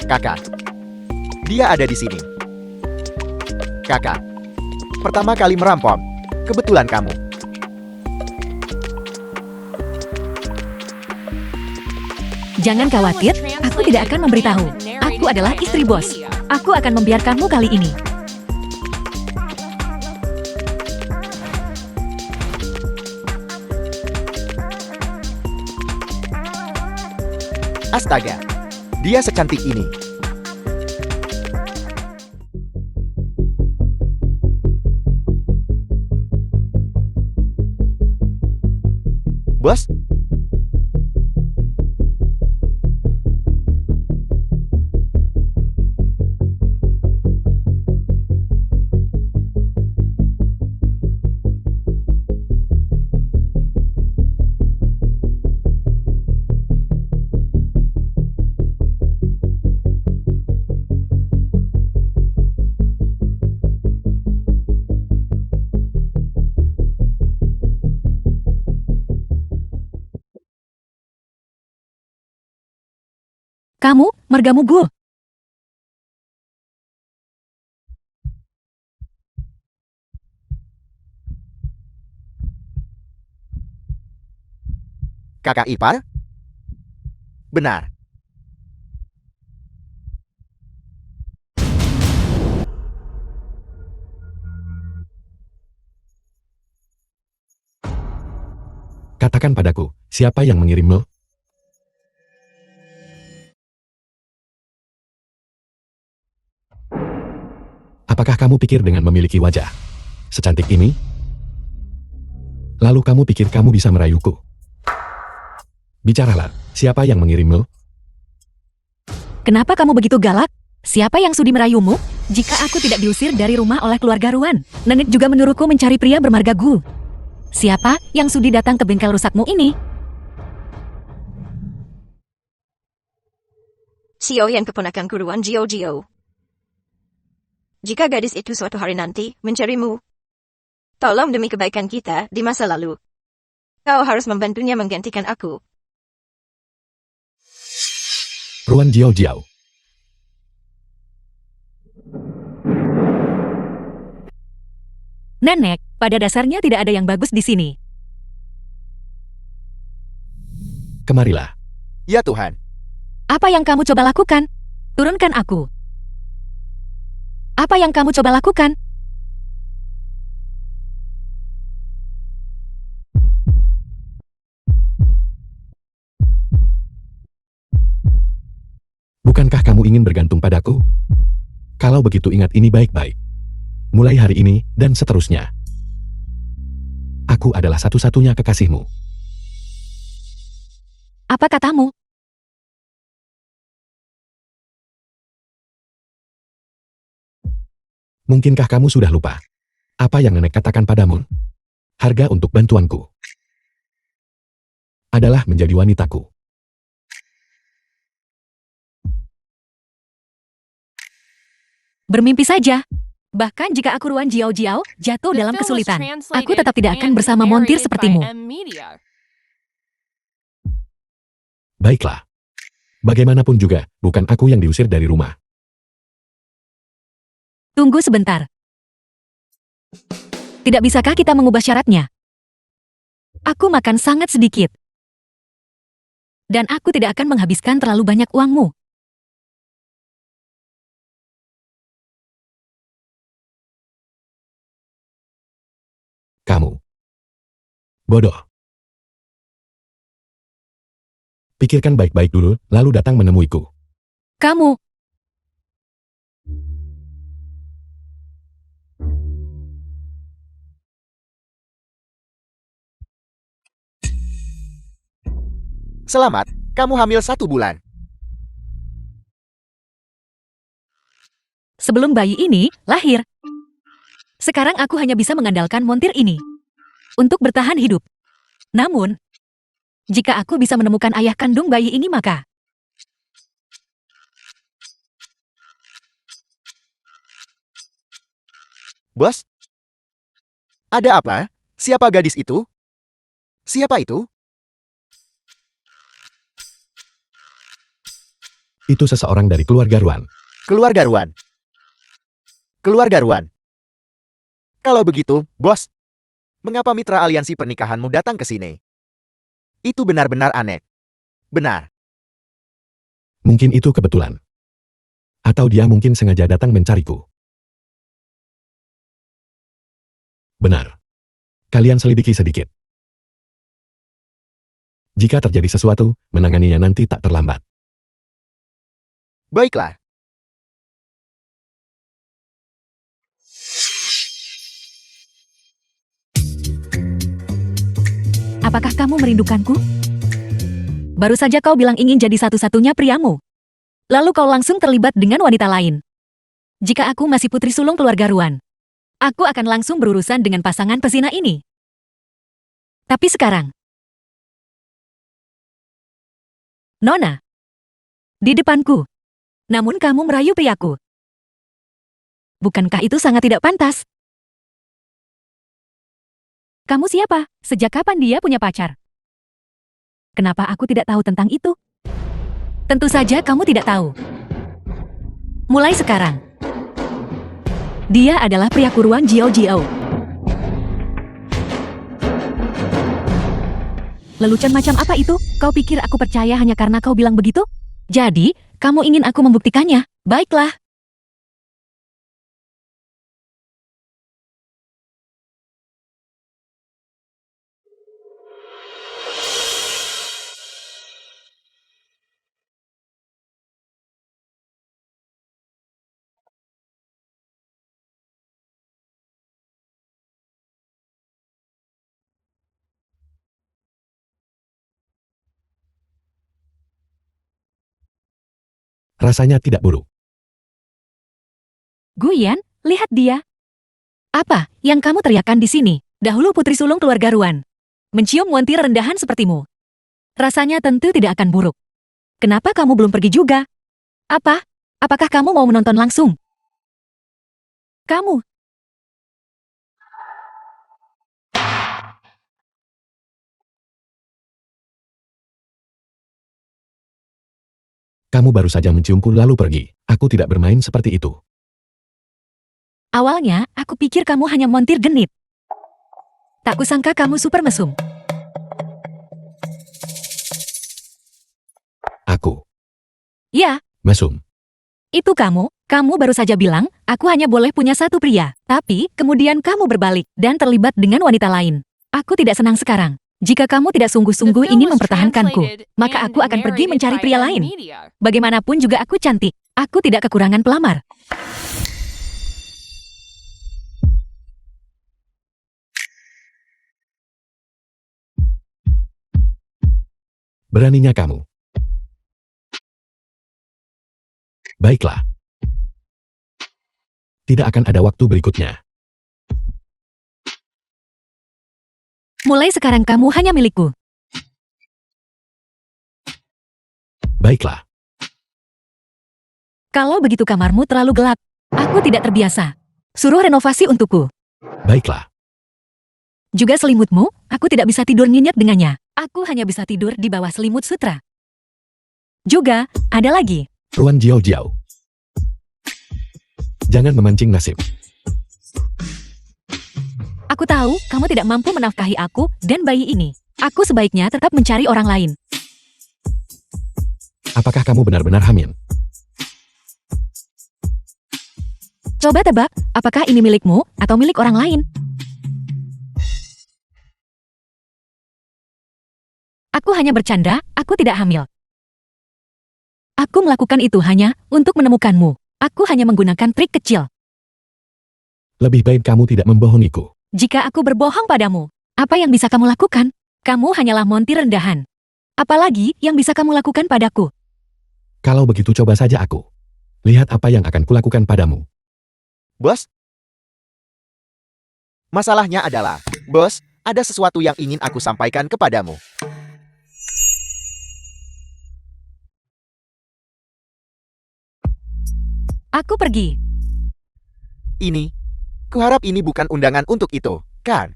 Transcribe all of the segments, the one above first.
Kakak, dia ada di sini. Kakak, pertama kali merampok. Kebetulan kamu. Jangan khawatir, aku tidak akan memberitahu. Aku adalah istri bos. Aku akan membiarkanmu kali ini. Astaga, dia secantik ini. Bos, Kamu, mergamu gue. kakak ipar? Benar. Katakan padaku, siapa yang mengirimmu? Apakah kamu pikir dengan memiliki wajah secantik ini? Lalu kamu pikir kamu bisa merayuku? Bicaralah, siapa yang mengirimmu? Kenapa kamu begitu galak? Siapa yang sudi merayumu? Jika aku tidak diusir dari rumah oleh keluarga Ruan, nenek juga menyuruhku mencari pria bermarga Gu. Siapa yang sudi datang ke bengkel rusakmu ini? Xiao yang keponakan Ruan Jio Jio. Jika gadis itu suatu hari nanti mencarimu, tolong demi kebaikan kita di masa lalu, kau harus membantunya menggantikan aku. Ruan Jiao Jiao. Nenek, pada dasarnya tidak ada yang bagus di sini. Kemarilah. Ya Tuhan. Apa yang kamu coba lakukan? Turunkan aku. Apa yang kamu coba lakukan? Bukankah kamu ingin bergantung padaku? Kalau begitu ingat ini baik-baik. Mulai hari ini dan seterusnya. Aku adalah satu-satunya kekasihmu. Apa katamu? Mungkinkah kamu sudah lupa? Apa yang nenek katakan padamu? Harga untuk bantuanku adalah menjadi wanitaku. Bermimpi saja. Bahkan jika aku Ruan Jiao Jiao jatuh dalam kesulitan, aku tetap tidak akan bersama montir sepertimu. Baiklah. Bagaimanapun juga, bukan aku yang diusir dari rumah. Tunggu sebentar. Tidak bisakah kita mengubah syaratnya? Aku makan sangat sedikit. Dan aku tidak akan menghabiskan terlalu banyak uangmu. Kamu bodoh. Pikirkan baik-baik dulu, lalu datang menemuiku. Kamu, Selamat, kamu hamil 1 bulan. sebelum bayi ini lahir. Sekarang aku hanya bisa mengandalkan montir ini untuk bertahan hidup. Namun, jika aku bisa menemukan ayah kandung bayi ini maka... Bos? Ada apa? Siapa gadis itu? Siapa itu? Itu seseorang dari keluarga Ruan. Keluarga Ruan. Keluarga Ruan. Kalau begitu, bos, mengapa mitra aliansi pernikahanmu datang ke sini? Itu benar-benar aneh. Benar. Mungkin itu kebetulan. Atau dia mungkin sengaja datang mencariku. Benar. Kalian selidiki sedikit. Jika terjadi sesuatu, menanganinya nanti tak terlambat. Baiklah. Apakah kamu merindukanku? Baru saja kau bilang ingin jadi satu-satunya priamu. Lalu kau langsung terlibat dengan wanita lain. Jika aku masih putri sulung keluarga Ruan, aku akan langsung berurusan dengan pasangan pesina ini. Tapi sekarang, Nona, di depanku. Namun kamu merayu priaku. Bukankah itu sangat tidak pantas? Kamu siapa? Sejak kapan dia punya pacar? Kenapa aku tidak tahu tentang itu? Tentu saja kamu tidak tahu. Mulai sekarang, dia adalah pria Ruan Jiao Jiao. Lelucon macam apa itu? Kau pikir aku percaya hanya karena kau bilang begitu? Jadi, kamu ingin aku membuktikannya? Baiklah. Rasanya tidak buruk. Guyan, lihat dia. Apa yang kamu teriakkan di sini? Dahulu putri sulung keluarga Ruan. Mencium wanita rendahan sepertimu. Rasanya tentu tidak akan buruk. Kenapa kamu belum pergi juga? Apa? Apakah kamu mau menonton langsung? Kamu. Kamu baru saja menciumku lalu pergi. Aku tidak bermain seperti itu. Awalnya, aku pikir kamu hanya montir genit. Tak kusangka kamu super mesum. Aku. Ya, Mesum. itu kamu. Kamu baru saja bilang, aku hanya boleh punya satu pria. Tapi, kemudian kamu berbalik dan terlibat dengan wanita lain. Aku tidak senang sekarang. Jika kamu tidak sungguh-sungguh ingin mempertahankanku, maka aku akan pergi mencari pria lain. Bagaimanapun juga aku cantik. Aku tidak kekurangan pelamar. Beraninya kamu. Baiklah. Tidak akan ada waktu berikutnya. Mulai sekarang kamu hanya milikku. Baiklah. Kalau begitu kamarmu terlalu gelap. Aku tidak terbiasa. Suruh renovasi untukku. Baiklah. Juga selimutmu, aku tidak bisa tidur nyenyak dengannya. Aku hanya bisa tidur di bawah selimut sutra. Juga, ada lagi. Ruan Jiao Jiao. Jangan memancing nasib. Aku tahu kamu tidak mampu menafkahi aku dan bayi ini. Aku sebaiknya tetap mencari orang lain. Apakah kamu benar-benar hamil? Coba tebak, apakah ini milikmu atau milik orang lain? Aku hanya bercanda, aku tidak hamil. Aku melakukan itu hanya untuk menemukanmu. Aku hanya menggunakan trik kecil. Lebih baik kamu tidak membohongiku. Jika aku berbohong padamu, apa yang bisa kamu lakukan? Kamu hanyalah montir rendahan. Apalagi yang bisa kamu lakukan padaku? Kalau begitu coba saja aku. Lihat apa yang akan kulakukan padamu. Bos? Masalahnya adalah, bos, ada sesuatu yang ingin aku sampaikan kepadamu. Aku pergi. Ini, kuharap ini bukan undangan untuk itu, kan?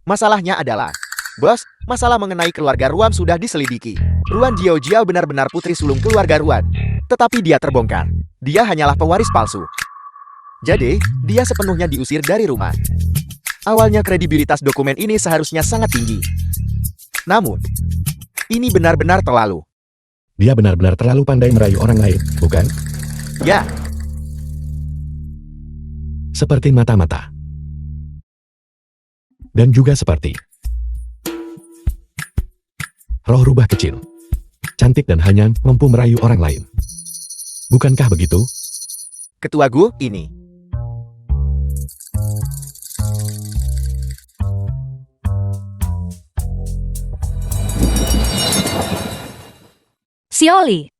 Masalahnya adalah, Bos, masalah mengenai keluarga Ruan sudah diselidiki. Ruan Jiao benar-benar putri sulung keluarga Ruan. Tetapi dia terbongkar. Dia hanyalah pewaris palsu. Jadi, dia sepenuhnya diusir dari rumah. Awalnya kredibilitas dokumen ini seharusnya sangat tinggi. Namun, ini benar-benar terlalu. Dia benar-benar terlalu pandai merayu orang lain, bukan? Ya, Seperti mata-mata. Dan juga seperti roh rubah kecil. Cantik dan hanya mampu merayu orang lain. Bukankah begitu? Ketua Gu, ini. Xiaoli,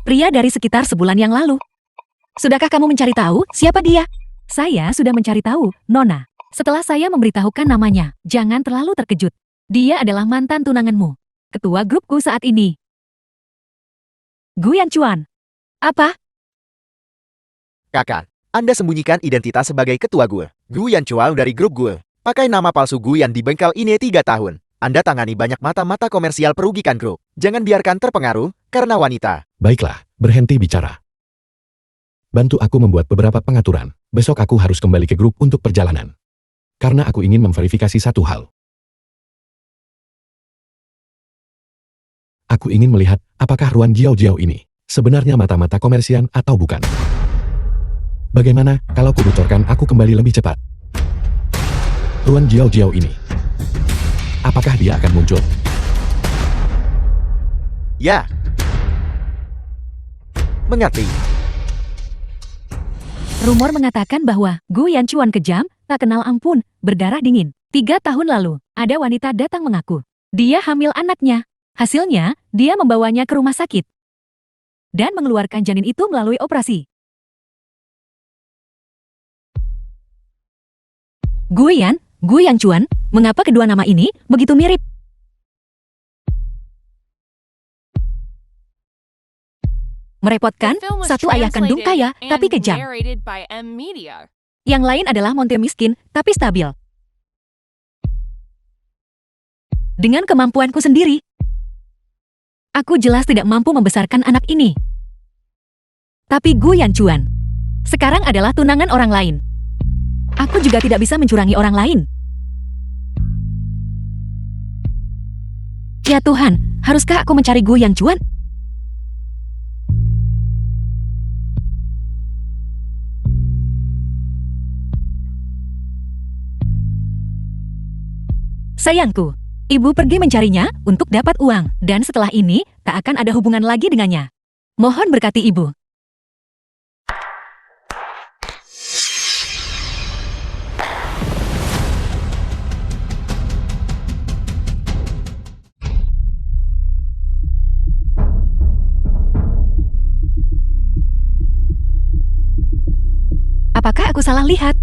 pria dari sekitar sebulan yang lalu. Sudahkah kamu mencari tahu siapa dia? Saya sudah mencari tahu, Nona. Setelah saya memberitahukan namanya, jangan terlalu terkejut. Dia adalah mantan tunanganmu. Ketua grupku saat ini. Gu Yanchuan. Apa? Kakak, Anda sembunyikan identitas sebagai ketua Gu. Gu Yanchuan dari grup Gu. Pakai nama palsu Gu yang di bengkel ini 3 tahun. Anda tangani banyak mata-mata komersial perugikan grup. Jangan biarkan terpengaruh karena wanita. Baiklah, berhenti bicara. Bantu aku membuat beberapa pengaturan. Besok aku harus kembali ke grup untuk perjalanan. Karena aku ingin memverifikasi satu hal. Aku ingin melihat apakah Ruan Jiao ini sebenarnya mata-mata komersian atau bukan. Bagaimana kalau kubocorkan aku kembali lebih cepat? Ruan Jiao ini. Apakah dia akan muncul? Ya. Mengerti. Rumor mengatakan bahwa Gu Yanchuan kejam, tak kenal ampun, berdarah dingin. 3 tahun lalu, ada wanita datang mengaku. Dia hamil anaknya. Hasilnya, dia membawanya ke rumah sakit. Dan mengeluarkan janin itu melalui operasi. Gu Yanchuan, mengapa kedua nama ini begitu mirip? Merepotkan, satu ayah kandung kaya, tapi kejam. Yang lain adalah montir miskin, tapi stabil. Dengan kemampuanku sendiri, aku jelas tidak mampu membesarkan anak ini. Tapi Gu Yanchuan sekarang adalah tunangan orang lain. Aku juga tidak bisa mencurangi orang lain. Ya Tuhan, haruskah aku mencari Gu Yanchuan? Sayangku, ibu pergi mencarinya untuk dapat uang, dan setelah ini tak akan ada hubungan lagi dengannya. Mohon berkati ibu. Apakah aku salah lihat?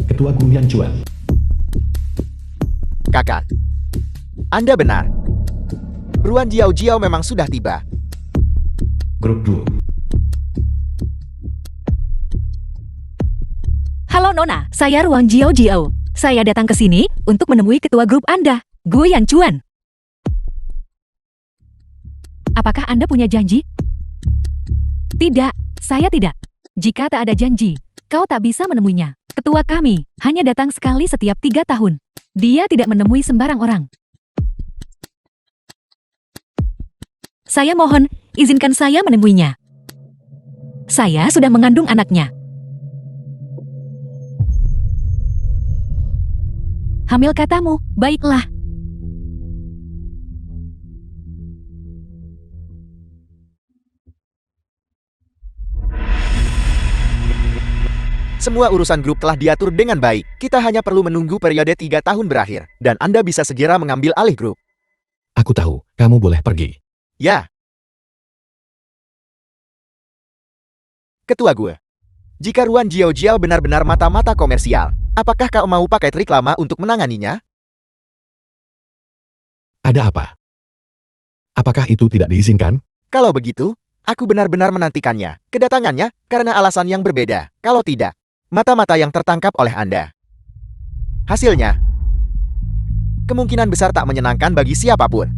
Ketua Gu Yanchuan. Kakak, Anda benar. Ruan Jiao memang sudah tiba. Grup Gu. Halo Nona, saya Ruang Jiao. Saya datang ke sini untuk menemui ketua grup Anda, Gu Yanchuan. Apakah Anda punya janji? Tidak, saya tidak. Jika tak ada janji, kau tak bisa menemuinya. Ketua kami hanya datang sekali setiap 3 tahun. Dia tidak menemui sembarang orang. Saya mohon, izinkan saya menemuinya. Saya sudah mengandung anaknya. Hamil katamu, baiklah. Semua urusan grup telah diatur dengan baik. Kita hanya perlu menunggu periode 3 tahun berakhir. Dan Anda bisa segera mengambil alih grup. Aku tahu, kamu boleh pergi. Ya. Ketua gue. Jika Ruan Jiao benar-benar mata-mata komersial, apakah kau mau pakai trik lama untuk menanganinya? Ada apa? Apakah itu tidak diizinkan? Kalau begitu, aku benar-benar menantikannya, kedatangannya, karena alasan yang berbeda. Kalau tidak, mata-mata yang tertangkap oleh Anda. Hasilnya, kemungkinan besar tak menyenangkan bagi siapapun.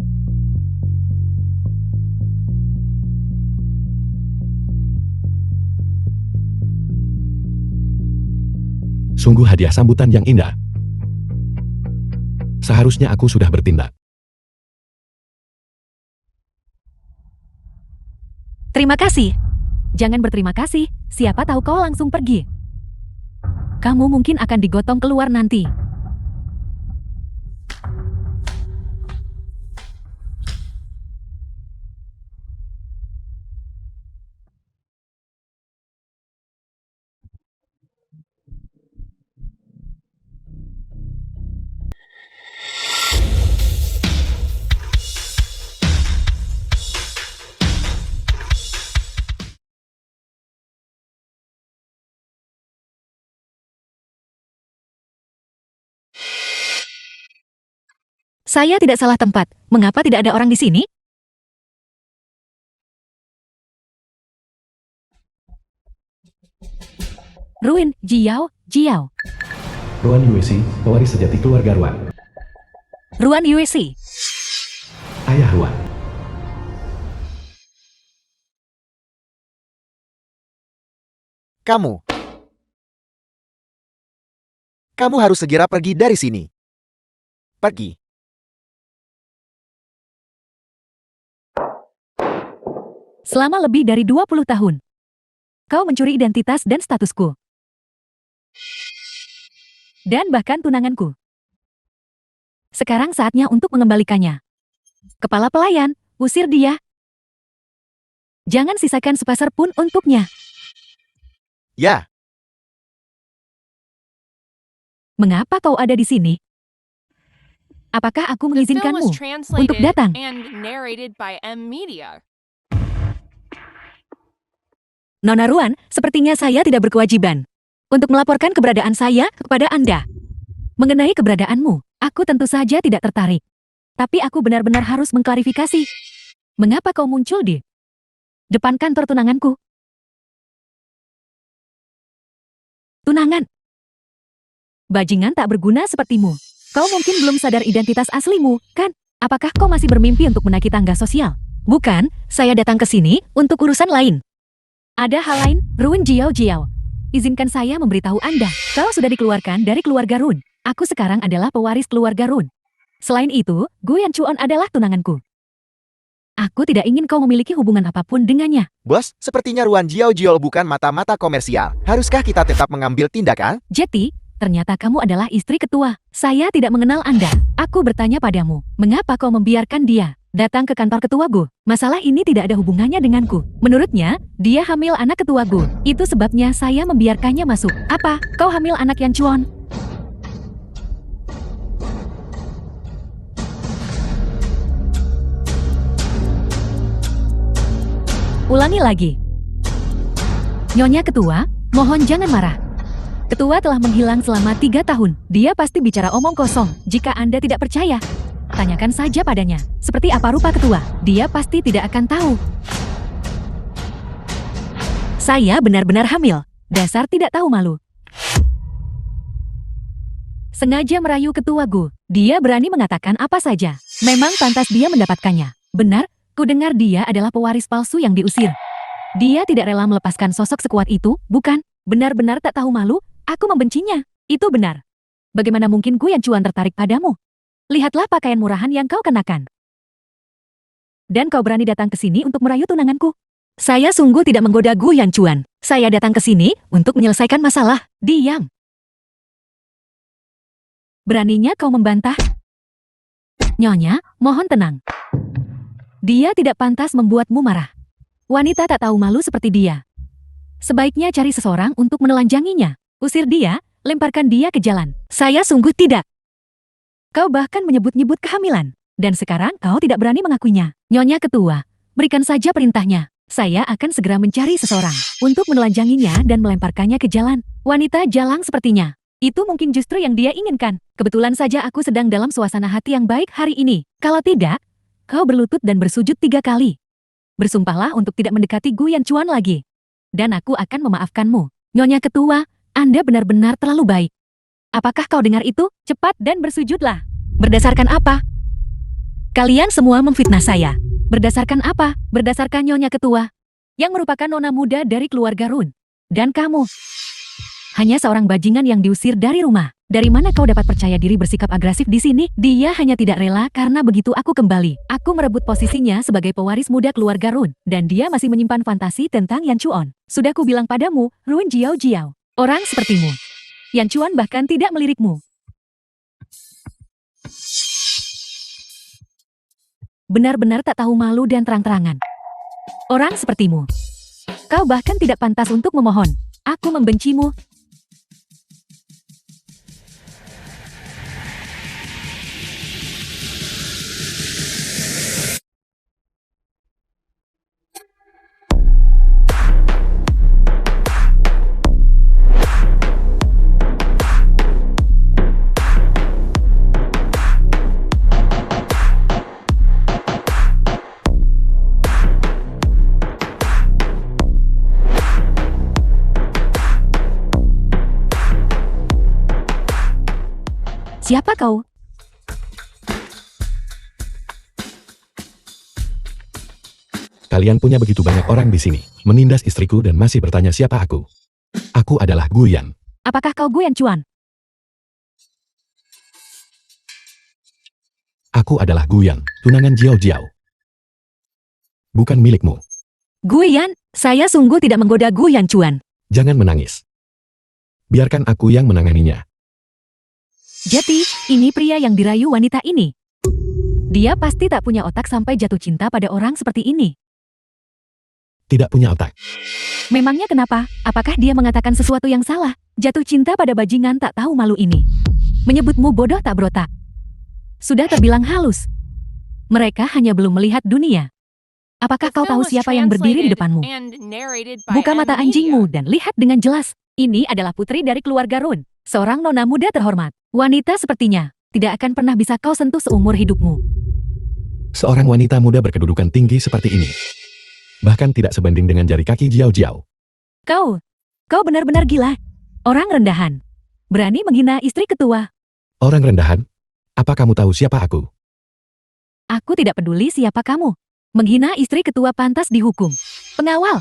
Sungguh hadiah sambutan yang indah. Seharusnya aku sudah bertindak. Terima kasih. Jangan berterima kasih, siapa tahu kau langsung pergi. Kamu mungkin akan digotong keluar nanti. Saya tidak salah tempat. Mengapa tidak ada orang di sini? Ruin, Jiao, Jiao. Ruan Yuesi, pewaris sejati keluarga Ruan. Ruan Yuesi. Ayah Ruan. Kamu harus segera pergi dari sini. Pergi. Selama lebih dari 20 tahun. Kau mencuri identitas dan statusku. Dan bahkan tunanganku. Sekarang saatnya untuk mengembalikannya. Kepala pelayan, usir dia. Jangan sisakan sepeser pun untuknya. Ya, Mengapa kau ada di sini? Apakah aku The film mengizinkanmu was translated untuk datang? and narrated by M Media. Nona Ruan, sepertinya saya tidak berkewajiban untuk melaporkan keberadaan saya kepada Anda. Mengenai keberadaanmu, aku tentu saja tidak tertarik. Tapi aku benar-benar harus mengklarifikasi. Mengapa kau muncul di depan kantor tunanganku? Tunangan. Bajingan tak berguna sepertimu. Kau mungkin belum sadar identitas aslimu, kan? Apakah kau masih bermimpi untuk menaiki tangga sosial? Bukan, saya datang ke sini untuk urusan lain. Ada hal lain, Ruin Jiao Jiao. Izinkan saya memberitahu Anda, kau sudah dikeluarkan dari keluarga Run. Aku sekarang adalah pewaris keluarga Run. Selain itu, Guyan Chuan adalah tunanganku. Aku tidak ingin kau memiliki hubungan apapun dengannya. bos, sepertinya Ruan Jiao Jiao bukan mata-mata komersial. Haruskah kita tetap mengambil tindakan? Jetty, ternyata kamu adalah istri ketua. Saya tidak mengenal Anda. Aku bertanya padamu, mengapa kau membiarkan dia datang ke kantor ketua Gu? Masalah ini tidak ada hubungannya denganku. Menurutnya, dia hamil anak ketua Gu. Itu sebabnya saya membiarkannya masuk. Apa? Kau hamil anak Yan Chuan? Ulangi lagi. Nyonya ketua, mohon jangan marah. Ketua telah menghilang selama 3 tahun. Dia pasti bicara omong kosong. Jika Anda tidak percaya, tanyakan saja padanya. Seperti apa rupa ketua? Dia pasti tidak akan tahu. Saya benar-benar hamil. Dasar tidak tahu malu. Sengaja merayu ketua Gu. Dia berani mengatakan apa saja. Memang pantas dia mendapatkannya. Benar, ku dengar dia adalah pewaris palsu yang diusir. Dia tidak rela melepaskan sosok sekuat itu, bukan? Benar-benar tak tahu malu. Aku membencinya. Itu benar. Bagaimana mungkin Guyan Chuan tertarik padamu? Lihatlah pakaian murahan yang kau kenakan. Dan kau berani datang ke sini untuk merayu tunanganku? Saya sungguh tidak menggoda Guyan Chuan. Saya datang ke sini untuk menyelesaikan masalah. Diam. Beraninya kau membantah? Nyonya, mohon tenang. Dia tidak pantas membuatmu marah. Wanita tak tahu malu seperti dia. Sebaiknya cari seseorang untuk menelanjanginya. Usir dia, lemparkan dia ke jalan. Saya sungguh tidak. Kau bahkan menyebut-nyebut kehamilan. Dan sekarang kau tidak berani mengakuinya. Nyonya ketua, berikan saja perintahnya. Saya akan segera mencari seseorang untuk menelanjanginya dan melemparkannya ke jalan. Wanita jalang sepertinya. Itu mungkin justru yang dia inginkan. Kebetulan saja aku sedang dalam suasana hati yang baik hari ini. Kalau tidak, kau berlutut dan bersujud 3 kali. Bersumpahlah untuk tidak mendekati Gu Yanchuan lagi. Dan aku akan memaafkanmu. Nyonya Ketua, Anda benar-benar terlalu baik. Apakah kau dengar itu? Cepat dan bersujudlah. Berdasarkan apa? Kalian semua memfitnah saya. Berdasarkan apa? Berdasarkan Nyonya Ketua, yang merupakan nona muda dari keluarga Run. Dan kamu, hanya seorang bajingan yang diusir dari rumah. Dari mana kau dapat percaya diri bersikap agresif di sini? Dia hanya tidak rela karena begitu aku kembali, aku merebut posisinya sebagai pewaris muda keluarga Run. Dan dia masih menyimpan fantasi tentang Yan Chuan. Sudah ku bilang padamu, Run Jiao Jiao. Orang sepertimu, Yan Chuan bahkan tidak melirikmu. Benar-benar tak tahu malu dan terang-terangan. Orang sepertimu, kau bahkan tidak pantas untuk memohon. Aku membencimu. Siapa kau? Kalian punya begitu banyak orang di sini, menindas istriku dan masih bertanya siapa aku. Aku adalah Gu Yan. Apakah kau Gu Yanchuan? Aku adalah Gu Yan, tunangan Jiao Jiao. Bukan milikmu. Gu Yan, saya sungguh tidak menggoda Gu Yanchuan. Jangan menangis. Biarkan aku yang menanganinya. Jadi, ini pria yang dirayu wanita ini. Dia pasti tak punya otak sampai jatuh cinta pada orang seperti ini. Tidak punya otak. Memangnya kenapa? Apakah dia mengatakan sesuatu yang salah? Jatuh cinta pada bajingan tak tahu malu ini. Menyebutmu bodoh tak berotak. Sudah terbilang halus. Mereka hanya belum melihat dunia. Apakah kau tahu siapa yang berdiri di depanmu? Buka mata anjingmu dan lihat dengan jelas. Ini adalah putri dari keluarga Run. Seorang nona muda terhormat. Wanita sepertinya tidak akan pernah bisa kau sentuh seumur hidupmu. Seorang wanita muda berkedudukan tinggi seperti ini. Bahkan tidak sebanding dengan jari kaki Jiao Jiao. Kau benar-benar gila. Orang rendahan. Berani menghina istri ketua. Orang rendahan? Apa kamu tahu siapa aku? Aku tidak peduli siapa kamu. Menghina istri ketua pantas dihukum. Pengawal.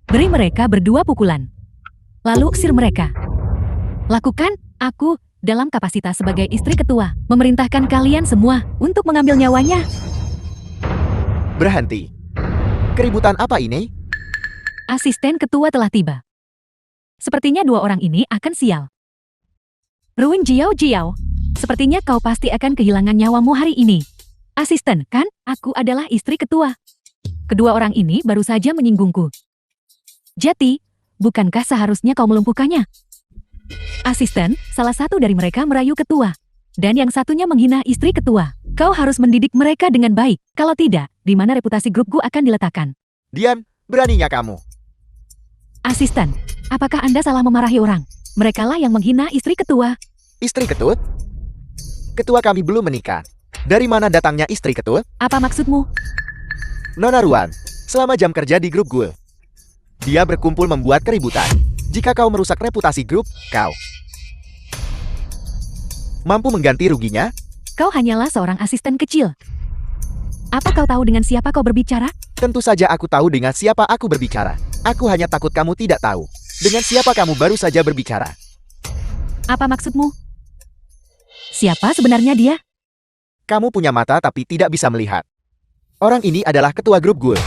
Beri mereka berdua pukulan. Lalu usir mereka. Lakukan, aku, dalam kapasitas sebagai istri ketua, memerintahkan kalian semua untuk mengambil nyawanya. Berhenti. Keributan apa ini? Asisten ketua telah tiba. Sepertinya dua orang ini akan sial. Run Jiao Jiao, sepertinya kau pasti akan kehilangan nyawamu hari ini. Asisten, kan? Aku adalah istri ketua. Kedua orang ini baru saja menyinggungku. Jadi, bukankah seharusnya kau melumpuhkannya? Asisten, salah satu dari mereka merayu ketua. Dan yang satunya menghina istri ketua. Kau harus mendidik mereka dengan baik. Kalau tidak, di mana reputasi grupku akan diletakkan? Diam, beraninya kamu. Asisten, apakah Anda salah memarahi orang? Merekalah yang menghina istri ketua. Istri ketut? Ketua kami belum menikah. Dari mana datangnya istri ketut? Apa maksudmu? Nona Ruan, selama jam kerja di grup gue. Dia berkumpul membuat keributan. Jika kau merusak reputasi grup, kau mampu mengganti ruginya? Kau hanyalah seorang asisten kecil. Apa kau tahu dengan siapa kau berbicara? Tentu saja aku tahu dengan siapa aku berbicara. Aku hanya takut kamu tidak tahu. Dengan siapa kamu baru saja berbicara. Apa maksudmu? Siapa sebenarnya dia? Kamu punya mata tapi tidak bisa melihat. Orang ini adalah ketua grup gue.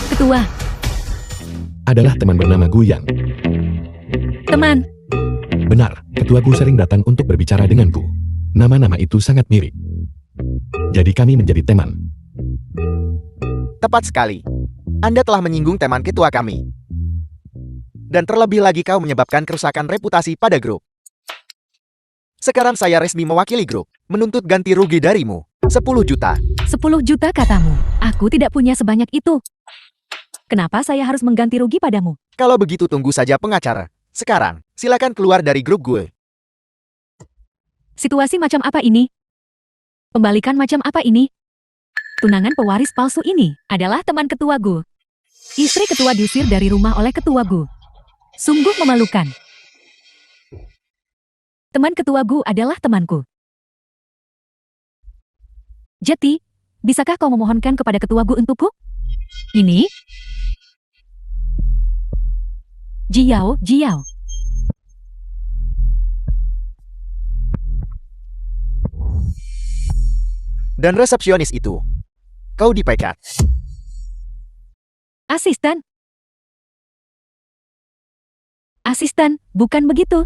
Ketua, Adalah teman bernama Gu Yan. teman. Benar, ketuaku sering datang untuk berbicara denganku. Nama-nama itu sangat mirip. Jadi kami menjadi teman. Tepat sekali. Anda telah menyinggung teman ketua kami. Dan terlebih lagi kau menyebabkan kerusakan reputasi pada grup. Sekarang saya resmi mewakili grup, menuntut ganti rugi darimu. 10 juta. 10 juta katamu. Aku tidak punya sebanyak itu. Kenapa saya harus mengganti rugi padamu? Kalau begitu tunggu saja pengacara. Sekarang, silakan keluar dari grup gue. Situasi macam apa ini? Pembalikan macam apa ini? Tunangan pewaris palsu ini adalah teman ketua Gu. Istri ketua diusir dari rumah oleh ketua Gu. Sungguh memalukan. Teman ketua Gu adalah temanku. Jeti, bisakah kau memohonkan kepada ketua Gu untukku? Ini? Jiao, Jiao. Dan resepsionis itu. Kau dipecat. Asisten. Asisten, bukan begitu.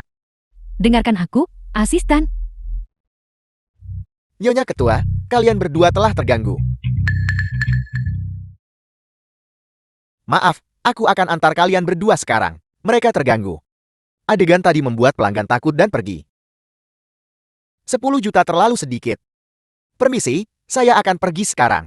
Dengarkan aku, asisten. Nyonya Ketua, kalian berdua telah terganggu. Maaf, aku akan antar kalian berdua sekarang. Mereka terganggu. Adegan tadi membuat pelanggan takut dan pergi. 10 juta terlalu sedikit. Permisi, saya akan pergi sekarang.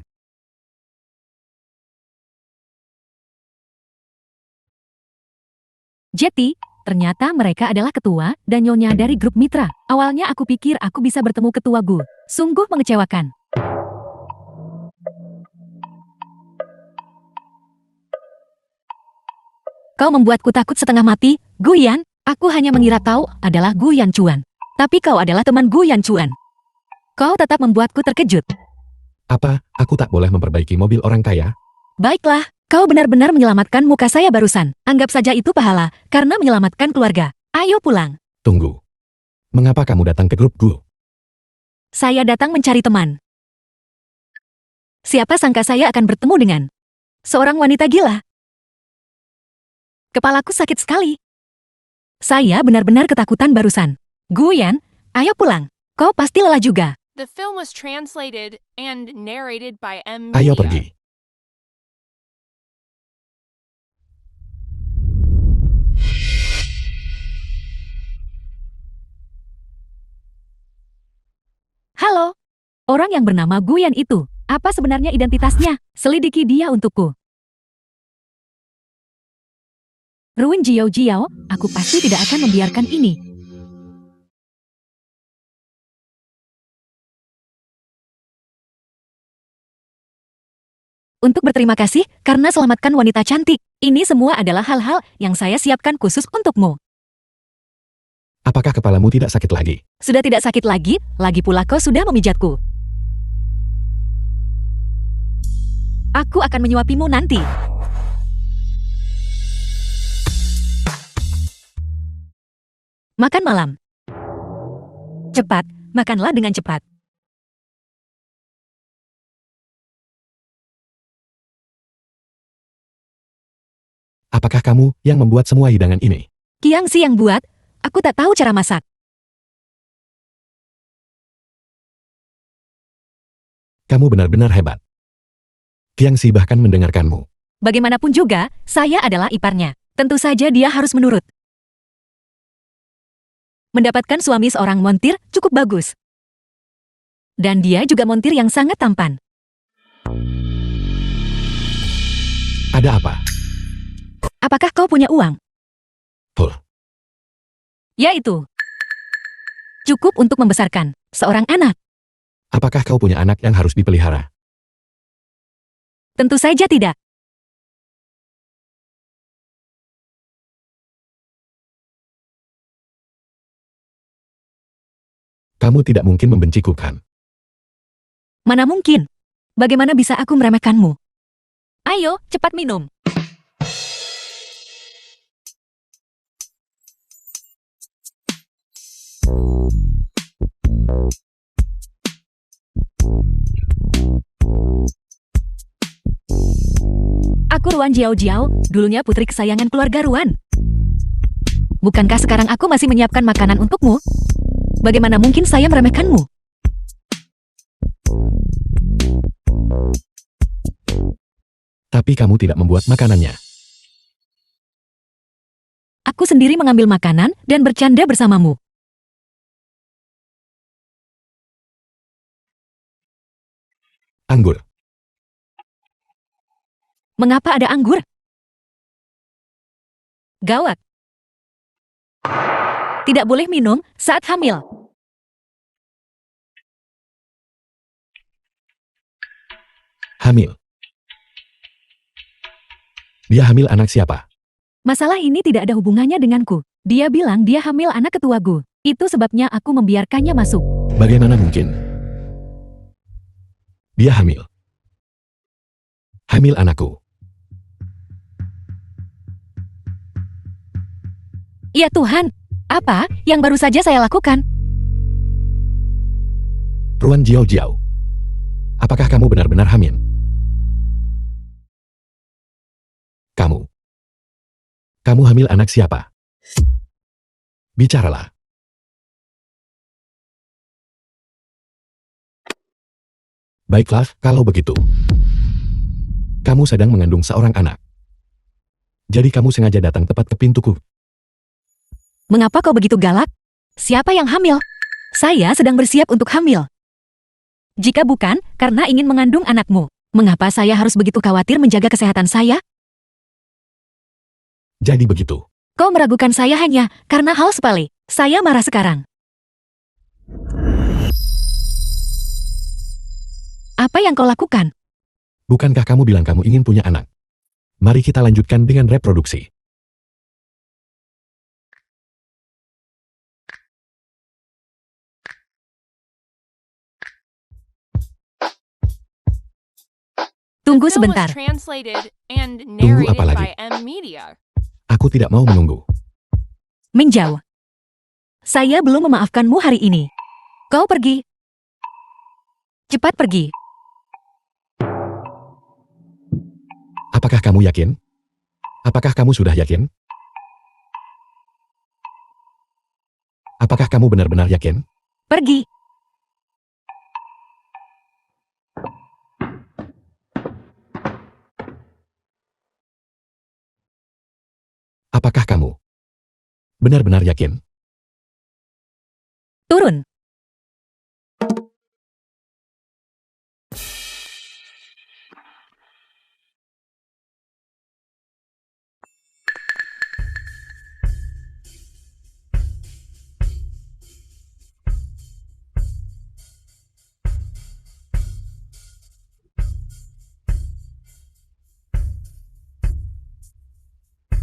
Jeti, ternyata mereka adalah ketua dan nyonya dari grup mitra. Awalnya aku pikir aku bisa bertemu ketua Gu. Sungguh mengecewakan. Kau membuatku takut setengah mati, Gu Yan. Aku hanya mengira kau adalah Gu Yan Chuan. Tapi kau adalah teman Gu Yan Chuan. Kau tetap membuatku terkejut. Apa, aku tak boleh memperbaiki mobil orang kaya? Baiklah, kau benar-benar menyelamatkan muka saya barusan. Anggap saja itu pahala, karena menyelamatkan keluarga. Ayo pulang. Tunggu. Mengapa kamu datang ke grup Gu? Saya datang mencari teman. Siapa sangka saya akan bertemu dengan seorang wanita gila. Kepalaku sakit sekali. Saya benar-benar ketakutan barusan. Gu Yan, ayo pulang. Kau pasti lelah juga. The film was translated and narrated by M. Ayo Media. pergi. Halo. Orang yang bernama Gu Yan itu, apa sebenarnya identitasnya? Selidiki dia untukku. Ruin Jiao Jiao, aku pasti tidak akan membiarkan ini. Untuk berterima kasih karena selamatkan wanita cantik. Ini semua adalah hal-hal yang saya siapkan khusus untukmu. Apakah kepalamu tidak sakit lagi? Sudah tidak sakit lagi pula kau sudah memijatku. Aku akan menyuapimu nanti. Makan malam. Cepat, makanlah dengan cepat. Apakah kamu yang membuat semua hidangan ini? Kiang Si yang buat, aku tak tahu cara masak. Kamu benar-benar hebat. Kiang Si bahkan mendengarkanmu. Bagaimanapun juga, saya adalah iparnya. Tentu saja dia harus menurut. Mendapatkan suami seorang montir cukup bagus. Dan dia juga montir yang sangat tampan. Ada apa? Apakah kau punya uang? Full. Yaitu. Cukup untuk membesarkan seorang anak. Apakah kau punya anak yang harus dipelihara? Tentu saja tidak. Kamu tidak mungkin membenciku, kan? Mana mungkin? Bagaimana bisa aku meremehkanmu? Ayo, cepat minum. Aku Ruan Jiao Jiao, dulunya putri kesayangan keluarga Ruan. Bukankah sekarang aku masih menyiapkan makanan untukmu? Bagaimana mungkin saya meremehkanmu? Tapi kamu tidak membuat makanannya. Aku sendiri mengambil makanan dan bercanda bersamamu. Anggur. Mengapa ada anggur? Gawat. Tidak boleh minum saat hamil. Hamil. Dia hamil anak siapa? Masalah ini tidak ada hubungannya denganku. Dia bilang dia hamil anak ketua Gu. Itu sebabnya aku membiarkannya masuk. Bagaimana mungkin? Dia hamil. Hamil anakku. Ya Tuhan, apa yang baru saja saya lakukan? Ruan Jiao Jiao. Apakah kamu benar-benar hamil? Kamu hamil anak siapa? Bicaralah. Baiklah, kalau begitu. Kamu sedang mengandung seorang anak. Jadi kamu sengaja datang tepat ke pintuku. Mengapa kau begitu galak? Siapa yang hamil? Saya sedang bersiap untuk hamil. Jika bukan, karena ingin mengandung anakmu, mengapa saya harus begitu khawatir menjaga kesehatan saya? Jadi begitu. Kau meragukan saya hanya karena hal sepele. Saya marah sekarang. Apa yang kau lakukan? Bukankah kamu bilang kamu ingin punya anak? Mari kita lanjutkan dengan reproduksi. Tunggu The film sebentar. was translated and Tunggu apa narrated lagi? by M Media. Aku tidak mau menunggu. Minjau. Saya belum memaafkanmu hari ini. Kau pergi. Cepat pergi. Apakah kamu yakin? Apakah kamu sudah yakin? Apakah kamu benar-benar yakin? Pergi. Apakah kamu benar-benar yakin? Turun.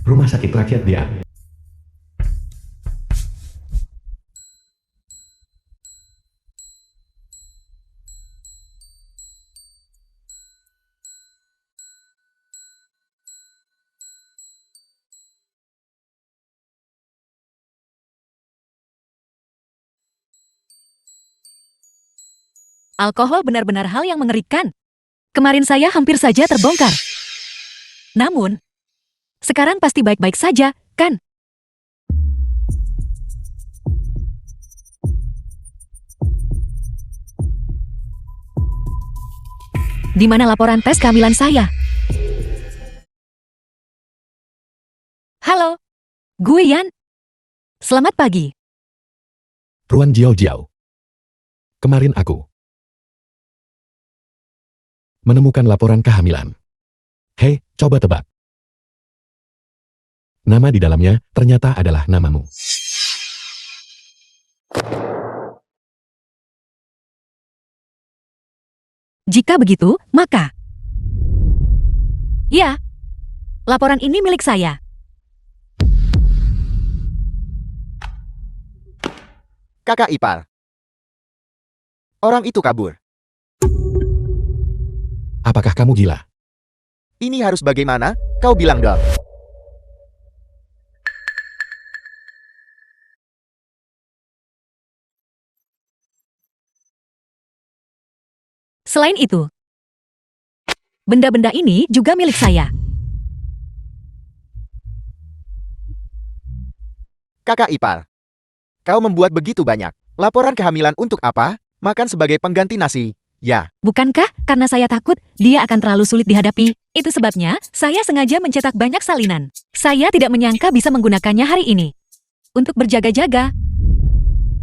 Rumah sakit rakyat dia. Alkohol benar-benar hal yang mengerikan. Kemarin saya hampir saja terbongkar. Namun, sekarang pasti baik-baik saja, kan? Di mana laporan tes kehamilan saya? Halo, gue Yan. Selamat pagi. Ruan Jiao Jiao. Kemarin aku menemukan laporan kehamilan. Hei, coba tebak. Nama di dalamnya ternyata adalah namamu. Jika begitu, maka... Ya, laporan ini milik saya. Kakak ipar. Orang itu kabur. Apakah kamu gila? Ini harus bagaimana? Kau bilang dong. Selain itu, benda-benda ini juga milik saya. Kakak ipar. Kau membuat begitu banyak. Laporan kehamilan untuk apa? Makan sebagai pengganti nasi. Ya, Bukankah karena saya takut dia akan terlalu sulit dihadapi? Itu sebabnya saya sengaja mencetak banyak salinan. Saya tidak menyangka bisa menggunakannya hari ini. Untuk berjaga-jaga.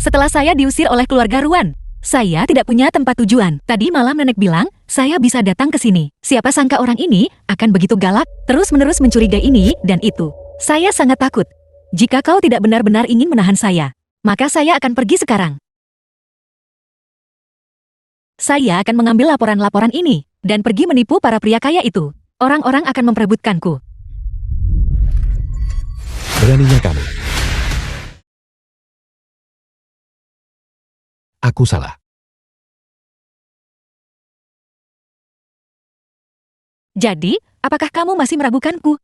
Setelah saya diusir oleh keluarga Ruan, saya tidak punya tempat tujuan. Tadi malam nenek bilang, saya bisa datang ke sini. Siapa sangka orang ini akan begitu galak, terus-menerus mencurigai ini dan itu. Saya sangat takut. Jika kau tidak benar-benar ingin menahan saya, maka saya akan pergi sekarang. Saya akan mengambil laporan-laporan ini dan pergi menipu para pria kaya itu. Orang-orang akan memperebutkanku. Beraninya kamu. Aku salah. Jadi, apakah kamu masih meragukanku?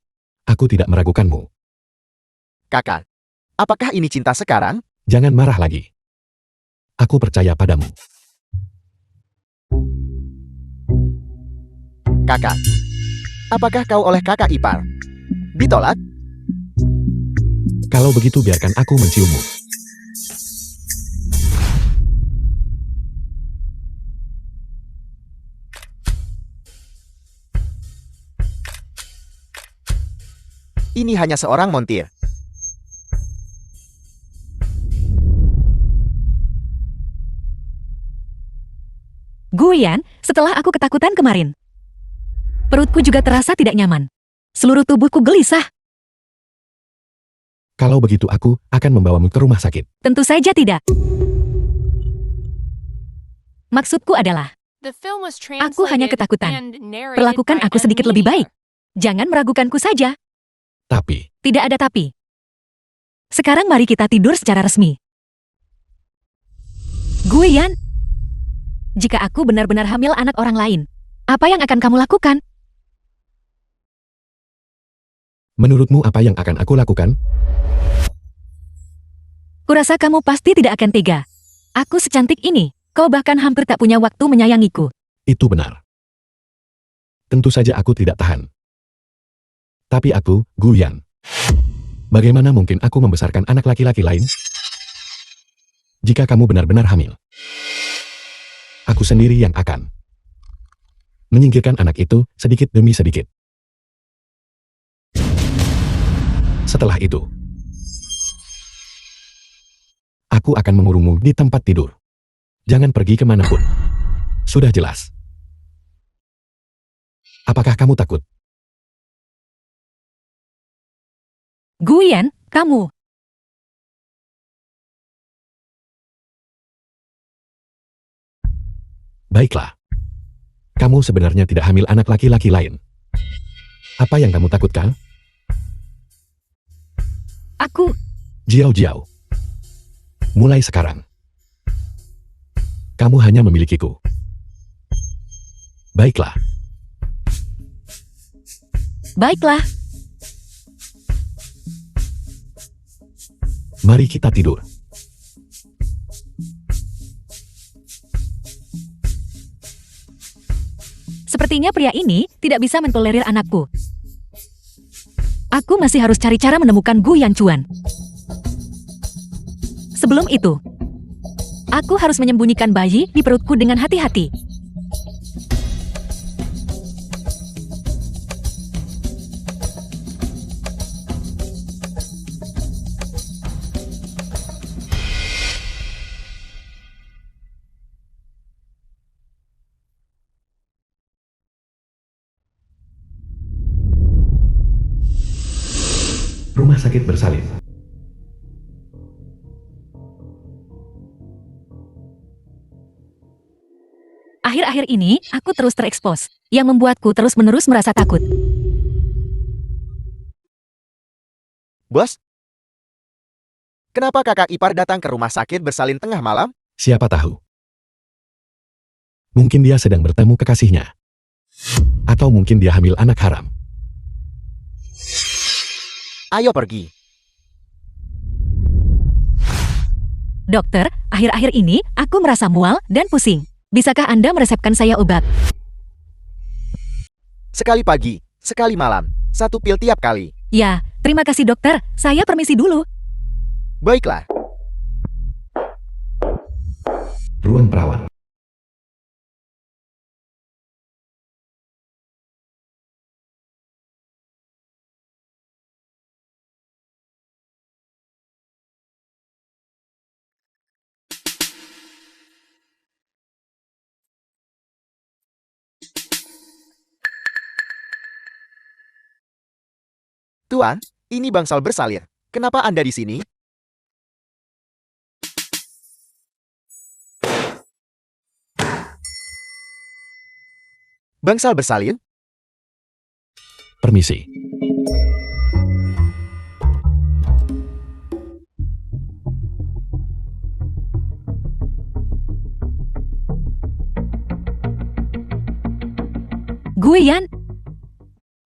Aku tidak meragukanmu. Kakak, apakah ini cinta sekarang? Jangan marah lagi. Aku percaya padamu. Kakak, apakah kau oleh kakak ipar ditolak? Kalau begitu biarkan aku menciummu. Ini hanya seorang montir. Guyan, setelah aku ketakutan kemarin. Perutku juga terasa tidak nyaman. Seluruh tubuhku gelisah. Kalau begitu aku akan membawamu ke rumah sakit. Tentu saja tidak. Maksudku adalah, The film was Aku hanya translated ketakutan. and narrated perlakukan by aku sedikit lebih Amelia. baik. Jangan meragukanku saja. Tapi, Tidak ada tapi. Sekarang mari kita tidur secara resmi. Guyan, jika aku benar-benar hamil anak orang lain, apa yang akan kamu lakukan? menurutmu apa yang akan aku lakukan? Kurasa kamu pasti tidak akan tega. Aku secantik ini, kau bahkan hampir tak punya waktu menyayangiku. Itu benar. Tentu saja aku tidak tahan. Tapi aku, Guyan. Bagaimana mungkin aku membesarkan anak laki-laki lain? Jika kamu benar-benar hamil, aku sendiri yang akan menyingkirkan anak itu sedikit demi sedikit. Setelah itu, aku akan mengurungmu di tempat tidur. Jangan pergi kemanapun. Sudah jelas. Apakah kamu takut? Guyan, kamu. Baiklah. Kamu sebenarnya tidak hamil anak laki-laki lain. Apa yang kamu takutkan? Aku, Jiao. Mulai sekarang, kamu hanya memilikiku. Baiklah. baiklah. Mari kita tidur. Sepertinya pria ini tidak bisa mentolerir anakku. Aku masih harus cari cara menemukan Guyan Chuan. Sebelum itu, aku harus menyembunyikan bayi di perutku dengan hati-hati. Rumah sakit bersalin. Akhir-akhir ini, aku terus terekspos, yang membuatku terus-menerus merasa takut. Bos? Kenapa kakak ipar datang ke rumah sakit bersalin tengah malam? Siapa tahu. Mungkin dia sedang bertemu kekasihnya. Atau mungkin dia hamil anak haram. Ayo pergi. Dokter, akhir-akhir ini aku merasa mual dan pusing. Bisakah Anda meresepkan saya obat? Sekali pagi, sekali malam, 1 pil tiap kali. Ya, terima kasih dokter. Saya permisi dulu. Baiklah. Ruang perawat. Tuan, ini bangsal bersalir. Kenapa Anda di sini? Bangsal bersalin? Permisi. Guian,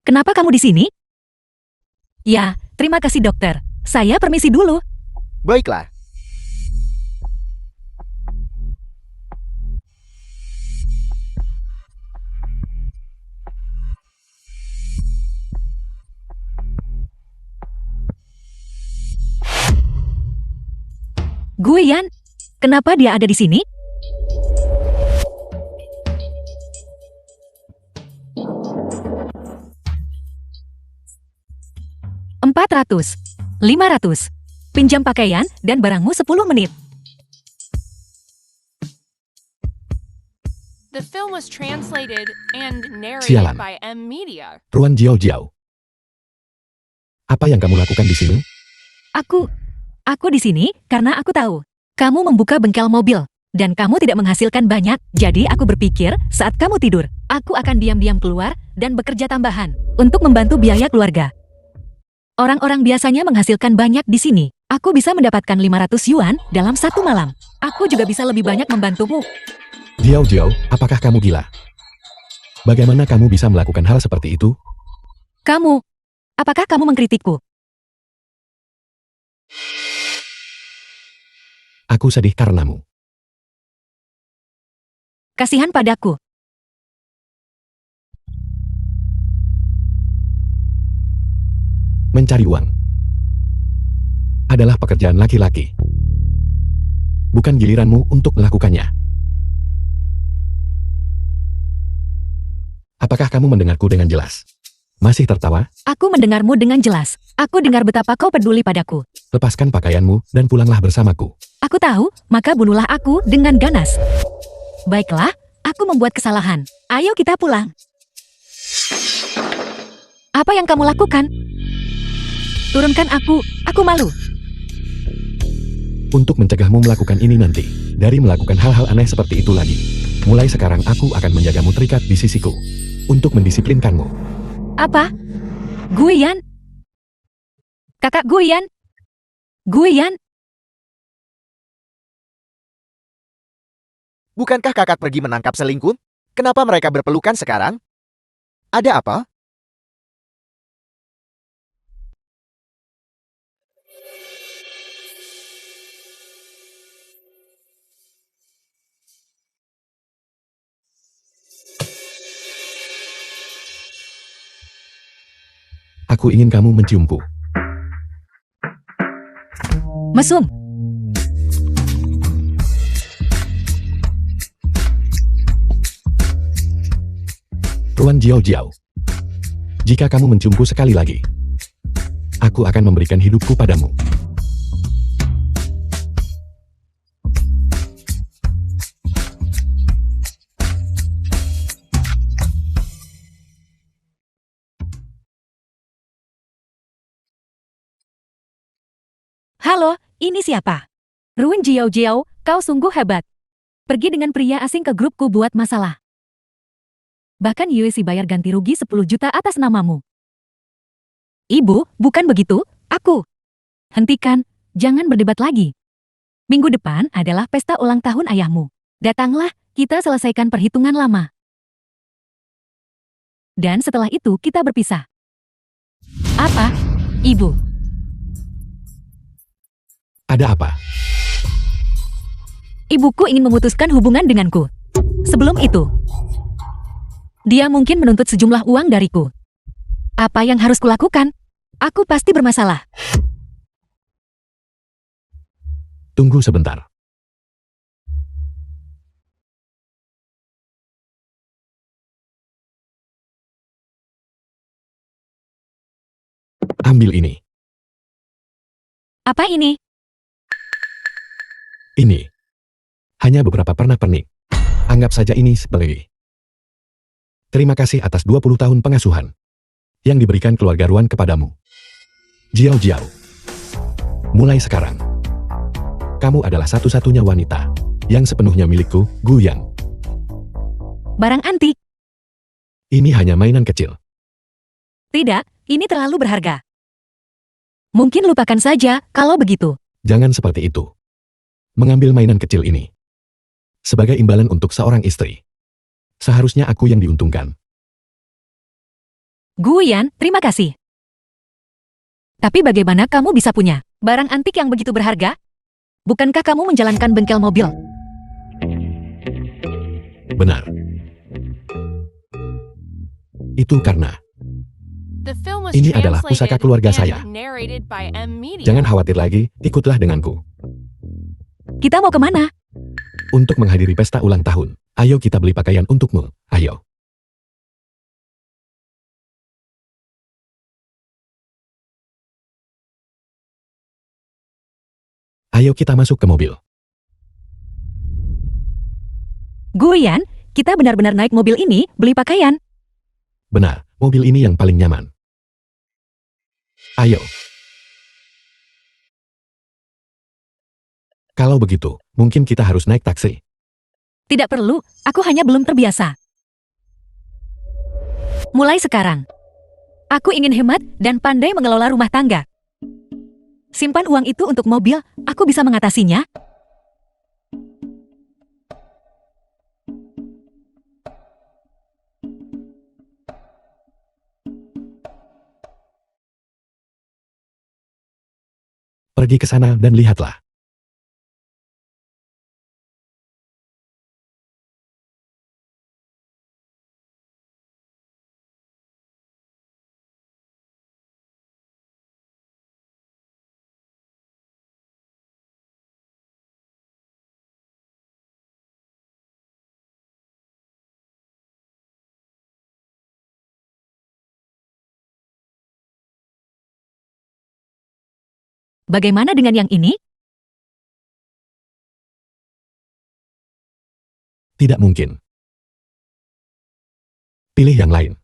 kenapa kamu di sini? Ya, terima kasih dokter. Saya permisi dulu. Baiklah. Guian, kenapa dia ada di sini? $400, $500. Pinjam pakaian dan barangmu 10 menit. The film was translated and narrated Sialan. by M Media. Ruan Jiao Jiao. Apa yang kamu lakukan di sini? Aku di sini karena aku tahu kamu membuka bengkel mobil dan kamu tidak menghasilkan banyak. Jadi aku berpikir saat kamu tidur, aku akan diam-diam keluar dan bekerja tambahan untuk membantu biaya keluarga. Orang-orang biasanya menghasilkan banyak di sini. Aku bisa mendapatkan 500 yuan dalam satu malam. Aku juga bisa lebih banyak membantumu. Jiao Jiao, apakah kamu gila? Bagaimana kamu bisa melakukan hal seperti itu? Apakah kamu mengkritikku? Aku sedih karenamu. Kasihan padaku. Mencari uang adalah pekerjaan laki-laki. Bukan giliranmu untuk melakukannya. Apakah kamu mendengarku dengan jelas? Masih tertawa? Aku mendengarmu dengan jelas. Aku dengar betapa kau peduli padaku. Lepaskan pakaianmu dan pulanglah bersamaku. Aku tahu, maka bunuhlah aku dengan ganas. Baiklah, aku membuat kesalahan. Ayo kita pulang. Apa yang kamu lakukan? Turunkan aku malu. Untuk mencegahmu melakukan ini nanti, dari melakukan hal-hal aneh seperti itu lagi. Mulai sekarang aku akan menjagamu terikat di sisiku. Untuk mendisiplinkanmu. Apa? Guian? Kakak Guian? Guian? Bukankah kakak pergi menangkap selingkuh? Kenapa mereka berpelukan sekarang? Ada apa? Aku ingin kamu menciumku. Mesum. Ruan Jiao Jiao. Jika kamu menciumku sekali lagi, aku akan memberikan hidupku padamu. Halo, ini siapa? Ruin Jiao Jiao, kau sungguh hebat. Pergi dengan pria asing ke grupku buat masalah. Bahkan Yuesi bayar ganti rugi 10 juta atas namamu. Ibu, bukan begitu, aku. Hentikan, jangan berdebat lagi. Minggu depan adalah pesta ulang tahun ayahmu. Datanglah, kita selesaikan perhitungan lama. Dan setelah itu kita berpisah. Apa, Ibu? Ada apa? Ibuku ingin memutuskan hubungan denganku. Sebelum itu, dia mungkin menuntut sejumlah uang dariku. Apa yang harus kulakukan? Aku pasti bermasalah. Tunggu sebentar. Ambil ini. Apa ini? Ini. Hanya beberapa pernak-pernik. Anggap saja ini sebagai terima kasih atas 20 tahun pengasuhan yang diberikan keluarga Ruan kepadamu. Jiao Jiao. Mulai sekarang, kamu adalah satu-satunya wanita yang sepenuhnya milikku, Gu Yang. Barang antik. Ini hanya mainan kecil. Tidak, ini terlalu berharga. Mungkin lupakan saja kalau begitu. Jangan seperti itu. Mengambil mainan kecil ini sebagai imbalan untuk seorang istri. Seharusnya aku yang diuntungkan. Guyan, terima kasih. Tapi bagaimana kamu bisa punya barang antik yang begitu berharga? Bukankah kamu menjalankan bengkel mobil? Benar. Itu karena The film was ini adalah pusaka translated keluarga and saya. narrated by M Media. Jangan khawatir lagi, ikutlah denganku. Kita mau kemana? Untuk menghadiri pesta ulang tahun. Ayo kita beli pakaian untukmu. Ayo. Ayo kita masuk ke mobil. Guyan, kita benar-benar naik mobil ini beli pakaian. Benar, mobil ini yang paling nyaman. Ayo. Kalau begitu, mungkin kita harus naik taksi. Tidak perlu, aku hanya belum terbiasa. Mulai sekarang, aku ingin hemat dan pandai mengelola rumah tangga. Simpan uang itu untuk mobil, aku bisa mengatasinya. Pergi ke sana dan lihatlah. Bagaimana dengan yang ini? Tidak mungkin. Pilih yang lain.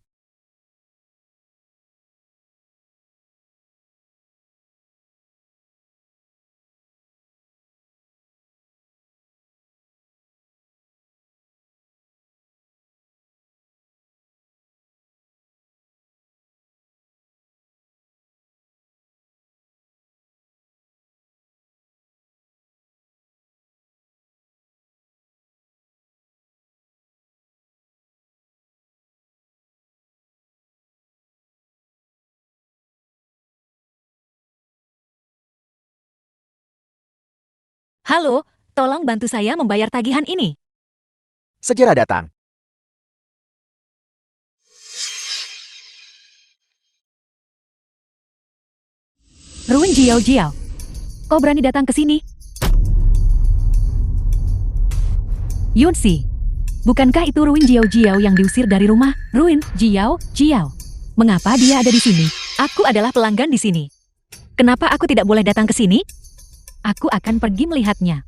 Halo, tolong bantu saya membayar tagihan ini. Segera datang. Ruin Jiao Jiao. Kau berani datang ke sini? Yunsi, bukankah itu Ruin Jiao Jiao yang diusir dari rumah? Ruin Jiao Jiao. Mengapa dia ada di sini? Aku adalah pelanggan di sini. Kenapa aku tidak boleh datang ke sini? Aku akan pergi melihatnya.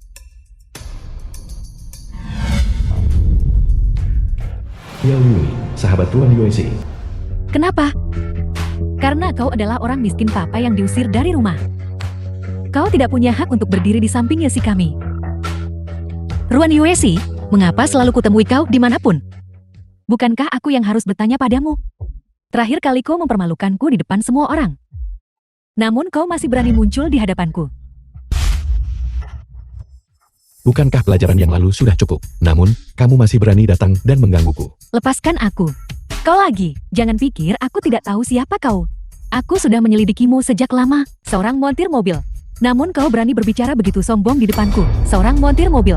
Yao Yui, sahabat Tuan Yuesi. Kenapa? Karena kau adalah orang miskin papa yang diusir dari rumah. Kau tidak punya hak untuk berdiri di samping Yesi kami. Ruan Yuesi, mengapa selalu kutemui kau dimanapun? Bukankah aku yang harus bertanya padamu? Terakhir kali kau mempermalukanku di depan semua orang. Namun kau masih berani muncul di hadapanku. Bukankah pelajaran yang lalu sudah cukup? Namun, kamu masih berani datang dan menggangguku. Lepaskan aku. Kau lagi, jangan pikir aku tidak tahu siapa kau. Aku sudah menyelidikimu sejak lama, seorang montir mobil. Namun kau berani berbicara begitu sombong di depanku, seorang montir mobil.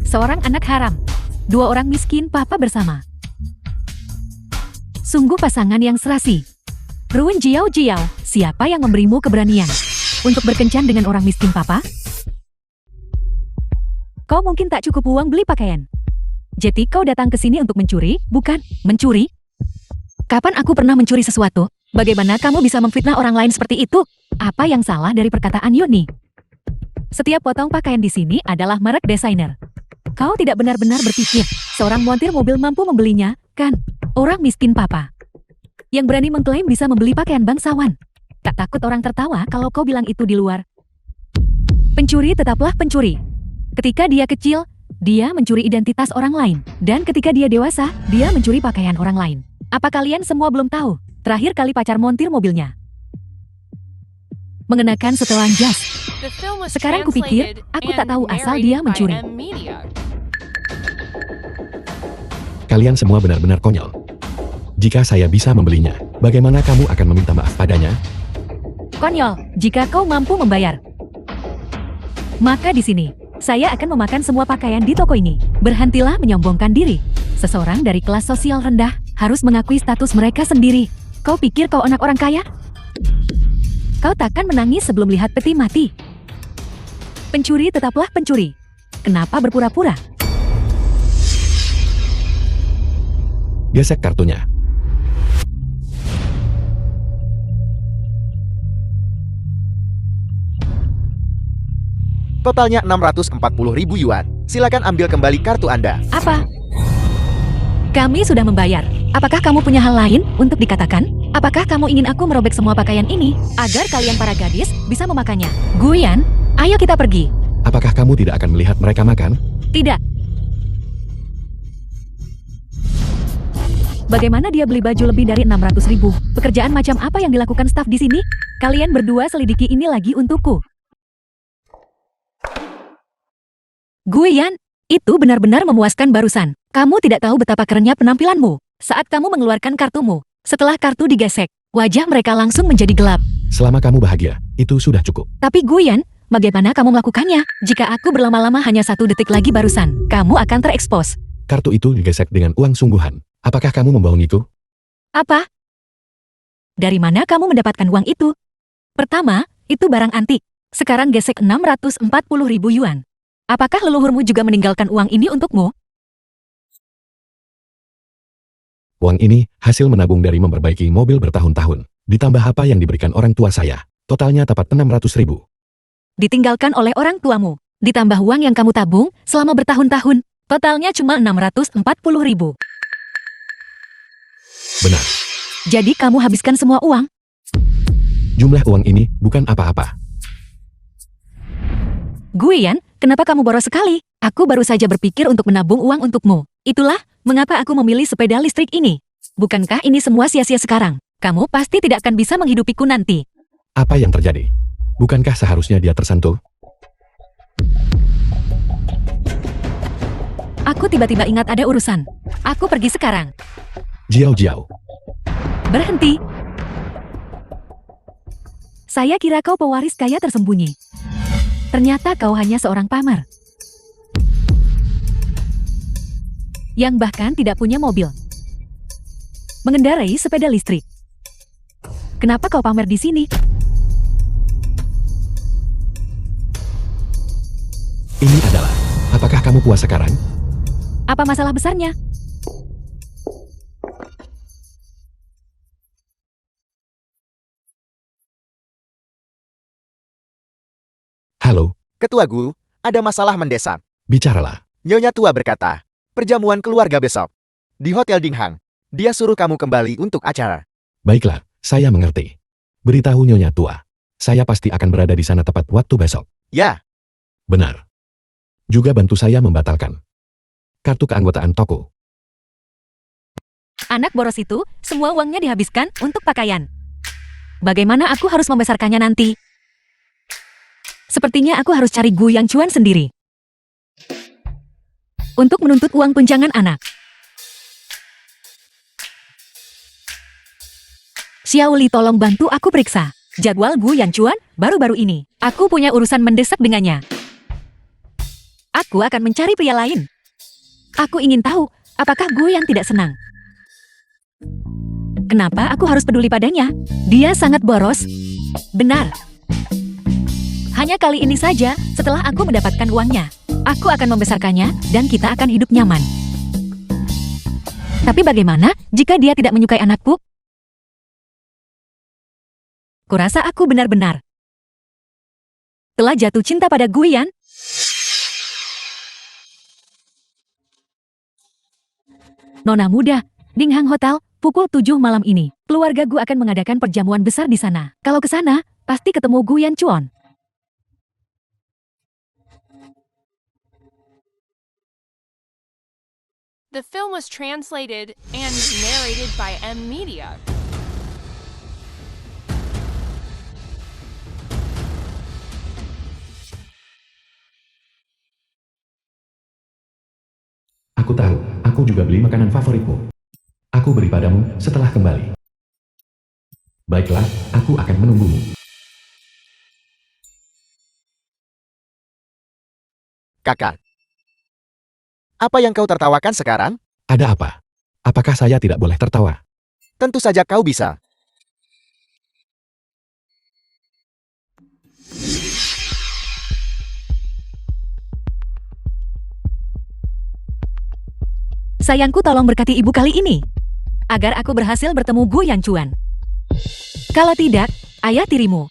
Seorang anak haram. Dua orang miskin papa bersama. Sungguh pasangan yang serasi. Ruin Jiao Jiao, siapa yang memberimu keberanian untuk berkencan dengan orang miskin papa? Kau mungkin tak cukup uang beli pakaian. Jadi kau datang ke sini untuk mencuri, bukan? Mencuri? Kapan aku pernah mencuri sesuatu? Bagaimana kamu bisa memfitnah orang lain seperti itu? Apa yang salah dari perkataan Yuni? Setiap potong pakaian di sini adalah merek desainer. Kau tidak benar-benar berpikir seorang montir mobil mampu membelinya, kan? Orang miskin papa. Yang berani mengklaim bisa membeli pakaian bangsawan. Tak takut orang tertawa kalau kau bilang itu di luar. Pencuri tetaplah pencuri. Ketika dia kecil, Dia mencuri identitas orang lain. Dan ketika dia dewasa, dia mencuri pakaian orang lain. Apa kalian semua belum tahu? Terakhir kali pacar montir mobilnya mengenakan setelan jas. The film was Sekarang kupikir, translated aku tak and tahu asal narrated dia by mencuri. M Media. Kalian semua benar-benar konyol. Jika saya bisa membelinya, bagaimana kamu akan meminta maaf padanya? Konyol, jika kau mampu membayar. Maka di sini, saya akan memakan semua pakaian di toko ini. Berhentilah menyombongkan diri. Seseorang dari kelas sosial rendah harus mengakui status mereka sendiri. Kau pikir kau anak orang kaya? Kau takkan menangis sebelum lihat peti mati. Pencuri tetaplah pencuri. Kenapa berpura-pura? Gesek kartunya. Totalnya 640.000 yuan. Silakan ambil kembali kartu Anda. Apa? Kami sudah membayar. Apakah kamu punya hal lain untuk dikatakan? Apakah kamu ingin aku merobek semua pakaian ini agar kalian para gadis bisa memakannya? Guyan, ayo kita pergi. Apakah kamu tidak akan melihat mereka makan? Tidak. Bagaimana dia beli baju lebih dari 600.000? Pekerjaan macam apa yang dilakukan staf di sini? Kalian berdua selidiki ini lagi untukku. Guyan, itu benar-benar memuaskan barusan. Kamu tidak tahu betapa kerennya penampilanmu saat kamu mengeluarkan kartumu. Setelah kartu digesek, wajah mereka langsung menjadi gelap. Selama kamu bahagia, itu sudah cukup. Tapi Guyan, bagaimana kamu melakukannya? Jika aku berlama-lama hanya 1 detik lagi barusan, kamu akan terekspos. Kartu itu digesek dengan uang sungguhan. Apakah kamu membohongiku? Apa? Dari mana kamu mendapatkan uang itu? Pertama, itu barang antik. Sekarang gesek 640.000 yuan. Apakah leluhurmu juga meninggalkan uang ini untukmu? Uang ini hasil menabung dari memperbaiki mobil bertahun-tahun. Ditambah apa yang diberikan orang tua saya. Totalnya tepat 600.000. Ditinggalkan oleh orang tuamu. Ditambah uang yang kamu tabung selama bertahun-tahun. Totalnya cuma 640.000. Benar. Jadi kamu habiskan semua uang? Jumlah uang ini bukan apa-apa. Guyan, kenapa kamu boros sekali? Aku baru saja berpikir untuk menabung uang untukmu. Itulah mengapa aku memilih sepeda listrik ini. Bukankah ini semua sia-sia sekarang? Kamu pasti tidak akan bisa menghidupiku nanti. Apa yang terjadi? Bukankah seharusnya dia tersentuh? Aku tiba-tiba ingat ada urusan. Aku pergi sekarang. Jiao. Berhenti. Saya kira kau pewaris kaya tersembunyi. Ternyata kau hanya seorang pamar. Yang bahkan tidak punya mobil. Mengendarai sepeda listrik. Kenapa kau pamer di sini? Ini adalah, apakah kamu puas sekarang? Apa masalah besarnya? Halo, Ketua Gu, ada masalah mendesak. bicaralah. Nyonya tua berkata, perjamuan keluarga besok. Di Hotel Dinghang. Dia suruh kamu kembali untuk acara. Baiklah, saya mengerti. Beritahu Nyonya tua. Saya pasti akan berada di sana tepat waktu besok. Ya, Benar. Juga bantu saya membatalkan kartu keanggotaan toko. Anak boros itu, semua uangnya dihabiskan untuk pakaian. Bagaimana aku harus membesarkannya nanti? Sepertinya aku harus cari Gu Yang Chuan sendiri. Untuk menuntut uang tunjangan anak. Xiao Li, tolong bantu aku periksa jadwal Gu Yang Chuan baru-baru ini. Aku punya urusan mendesak dengannya. Aku akan mencari pria lain. Aku ingin tahu, apakah Gu Yang tidak senang? Kenapa aku harus peduli padanya? Dia sangat boros. Benar. Hanya kali ini saja, setelah aku mendapatkan uangnya, aku akan membesarkannya dan kita akan hidup nyaman. Tapi bagaimana jika dia tidak menyukai anakku? Kurasa aku benar-benar telah jatuh cinta pada Guyan. Nona muda, Dinghang Hotel, pukul 7 malam ini. Keluarga Gu akan mengadakan perjamuan besar di sana. Kalau ke sana, pasti ketemu Gu Yan Chuan. The film was translated and narrated by M Media. Aku tahu, aku juga beli makanan favoritmu. Aku beri padamu setelah kembali. Baiklah, aku akan menunggumu. Kakak. Apa yang kau tertawakan sekarang? Ada apa? Apakah saya tidak boleh tertawa? Tentu saja kau bisa. Sayangku, tolong berkati ibu kali ini, agar aku berhasil bertemu Gu Yanchuan. Kalau tidak, ayah tirimu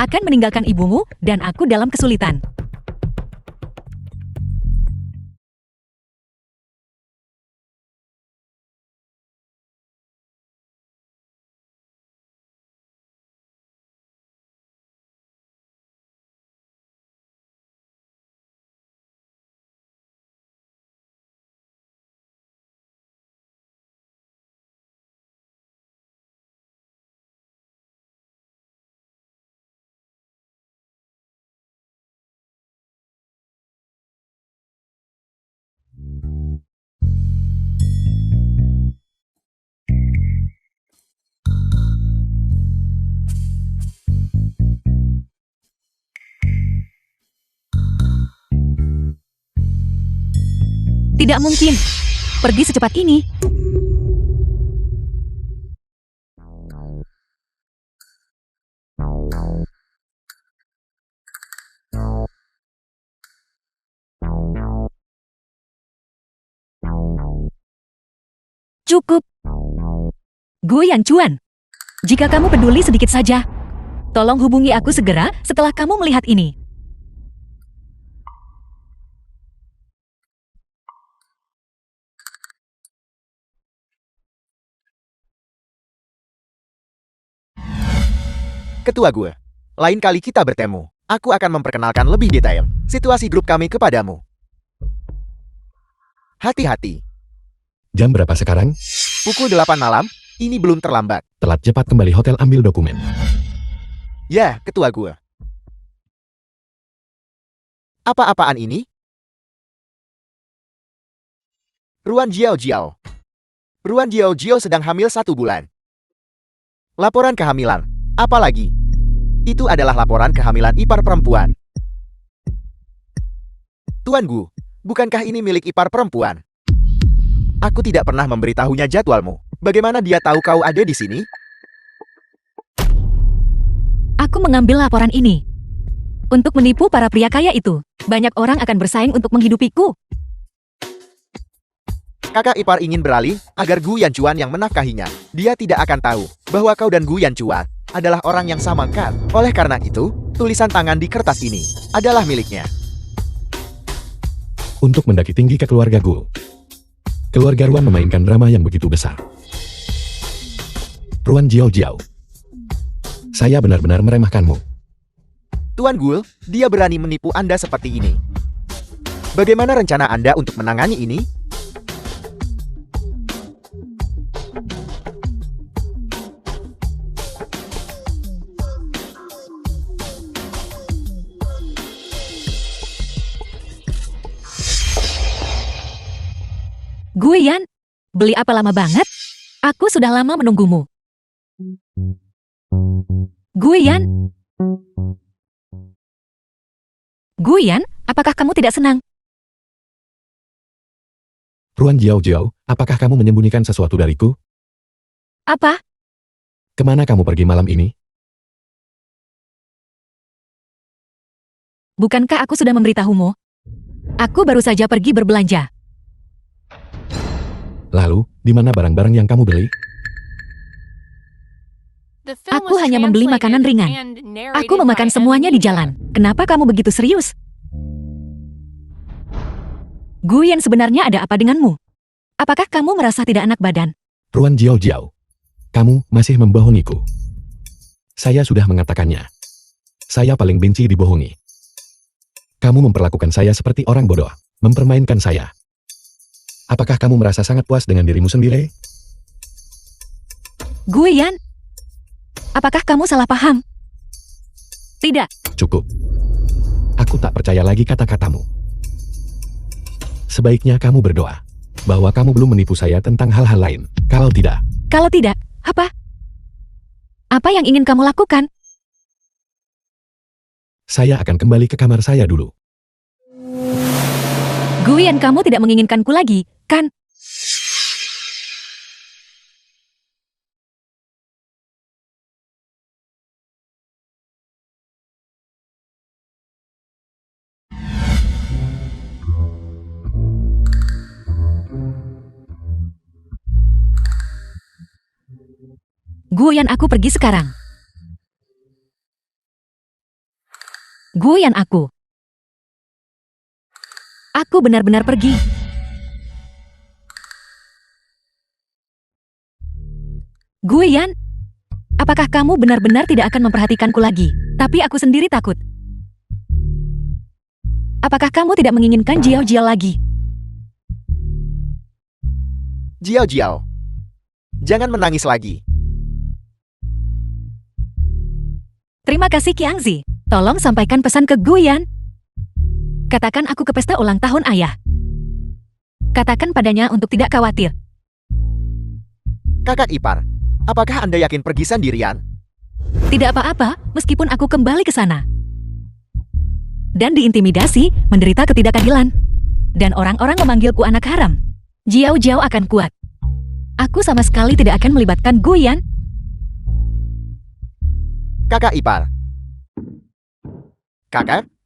akan meninggalkan ibumu dan aku dalam kesulitan. Tidak mungkin. Pergi secepat ini. Cukup. Gu Yanchuan, jika kamu peduli sedikit saja, tolong hubungi aku segera setelah kamu melihat ini. Ketua gue. Lain kali kita bertemu, aku akan memperkenalkan lebih detail situasi grup kami kepadamu. Hati-hati. Jam berapa sekarang? Pukul 8 malam, ini belum terlambat. Telat, cepat kembali hotel ambil dokumen. Ya, ketua gue. Apa-apaan ini? Ruan Jiao Jiao. Ruan Jiao Jiao sedang hamil 1 bulan. Laporan kehamilan. Apalagi? Itu adalah laporan kehamilan ipar perempuan. Tuan Gu, bukankah ini milik ipar perempuan? Aku tidak pernah memberitahunya jadwalmu. Bagaimana dia tahu kau ada di sini? Aku mengambil laporan ini untuk menipu para pria kaya itu. Banyak orang akan bersaing untuk menghidupiku. Kakak ipar ingin beralih agar Gu Yanchuan yang menafkahinya. Dia tidak akan tahu bahwa kau dan Gu Yanchuan adalah orang yang sama kan? Oleh karena itu, tulisan tangan di kertas ini adalah miliknya. Untuk mendaki tinggi ke keluarga Gu. Keluarga Ruan memainkan drama yang begitu besar. Ruan Jiao Jiao. Saya benar-benar meremehkanmu. Tuan Gul, dia berani menipu Anda seperti ini. Bagaimana rencana Anda untuk menangani ini? Guian, beli apa lama banget? Aku sudah lama menunggumu. Guian? Guian, apakah kamu tidak senang? Ruan Jiao Jiao, apakah kamu menyembunyikan sesuatu dariku? Apa? Kemana kamu pergi malam ini? Bukankah aku sudah memberitahumu? Aku baru saja pergi berbelanja. Lalu, di mana barang-barang yang kamu beli? The film Aku was hanya membeli makanan translated ringan. and narrated Aku memakan by M semuanya di Media. jalan. Kenapa kamu begitu serius? Guian, sebenarnya ada apa denganmu? Apakah kamu merasa tidak enak badan? Ruan Jiao Jiao. Kamu masih membohongiku. Saya sudah mengatakannya. Saya paling benci dibohongi. Kamu memperlakukan saya seperti orang bodoh. Mempermainkan saya. Apakah kamu merasa sangat puas dengan dirimu sendiri? Guyan, apakah kamu salah paham? Tidak, Cukup. Aku tak percaya lagi kata-katamu. Sebaiknya kamu berdoa bahwa kamu belum menipu saya tentang hal-hal lain. Kalau tidak, kalau tidak, apa? Apa yang ingin kamu lakukan? saya akan kembali ke kamar saya dulu. Guyan, kamu tidak menginginkanku lagi, kan? Guyan, aku pergi sekarang. Guyan, aku. Aku benar-benar pergi. Guyan, apakah kamu benar-benar tidak akan memperhatikanku lagi? Tapi aku sendiri takut. Apakah kamu tidak menginginkan Jiao lagi? Jiao. Jangan menangis lagi. Terima kasih Qiangzi. Tolong sampaikan pesan ke Guyan. Katakan aku ke pesta ulang tahun ayah. Katakan padanya untuk tidak khawatir. Kakak ipar, apakah Anda yakin pergi sendirian? Tidak apa-apa, meskipun aku kembali ke sana. Dan diintimidasi, menderita ketidakadilan. Dan orang-orang memanggilku anak haram. Jiao akan kuat. Aku sama sekali tidak akan melibatkan Guyan. Kakak ipar.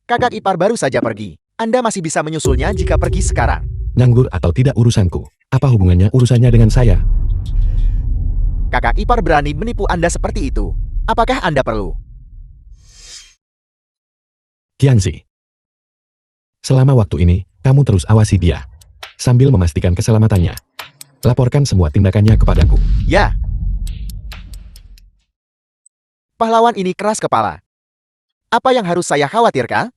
Kakak ipar baru saja pergi. Anda masih bisa menyusulnya jika pergi sekarang. Nganggur atau tidak urusanku. Apa hubungannya urusannya dengan saya? Kakak ipar berani menipu Anda seperti itu. Apakah Anda perlu? Qiangzi. Selama waktu ini, kamu terus awasi dia. Sambil memastikan keselamatannya. Laporkan semua tindakannya kepadaku. Ya. Pahlawan ini keras kepala. Apa yang harus saya khawatirkan?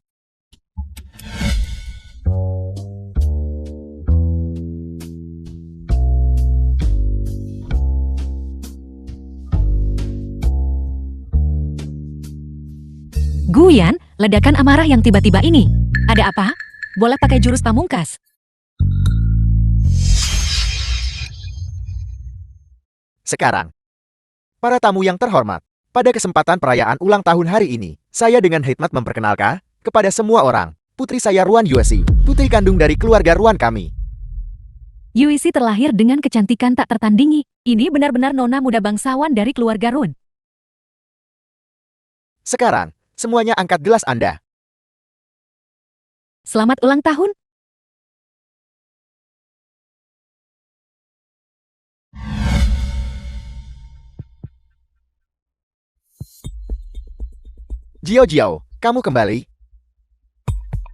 Guyan, ledakan amarah yang tiba-tiba ini. Ada apa? Boleh pakai jurus pamungkas. Sekarang, para tamu yang terhormat, pada kesempatan perayaan ulang tahun hari ini, saya dengan hikmat memperkenalkan kepada semua orang, putri saya Ruan Yuesi, putri kandung dari keluarga Ruan kami. Yuisi terlahir dengan kecantikan tak tertandingi. Ini benar-benar nona muda bangsawan dari keluarga Run. Sekarang, semuanya angkat gelas Anda. Selamat ulang tahun. Jiao, kamu kembali.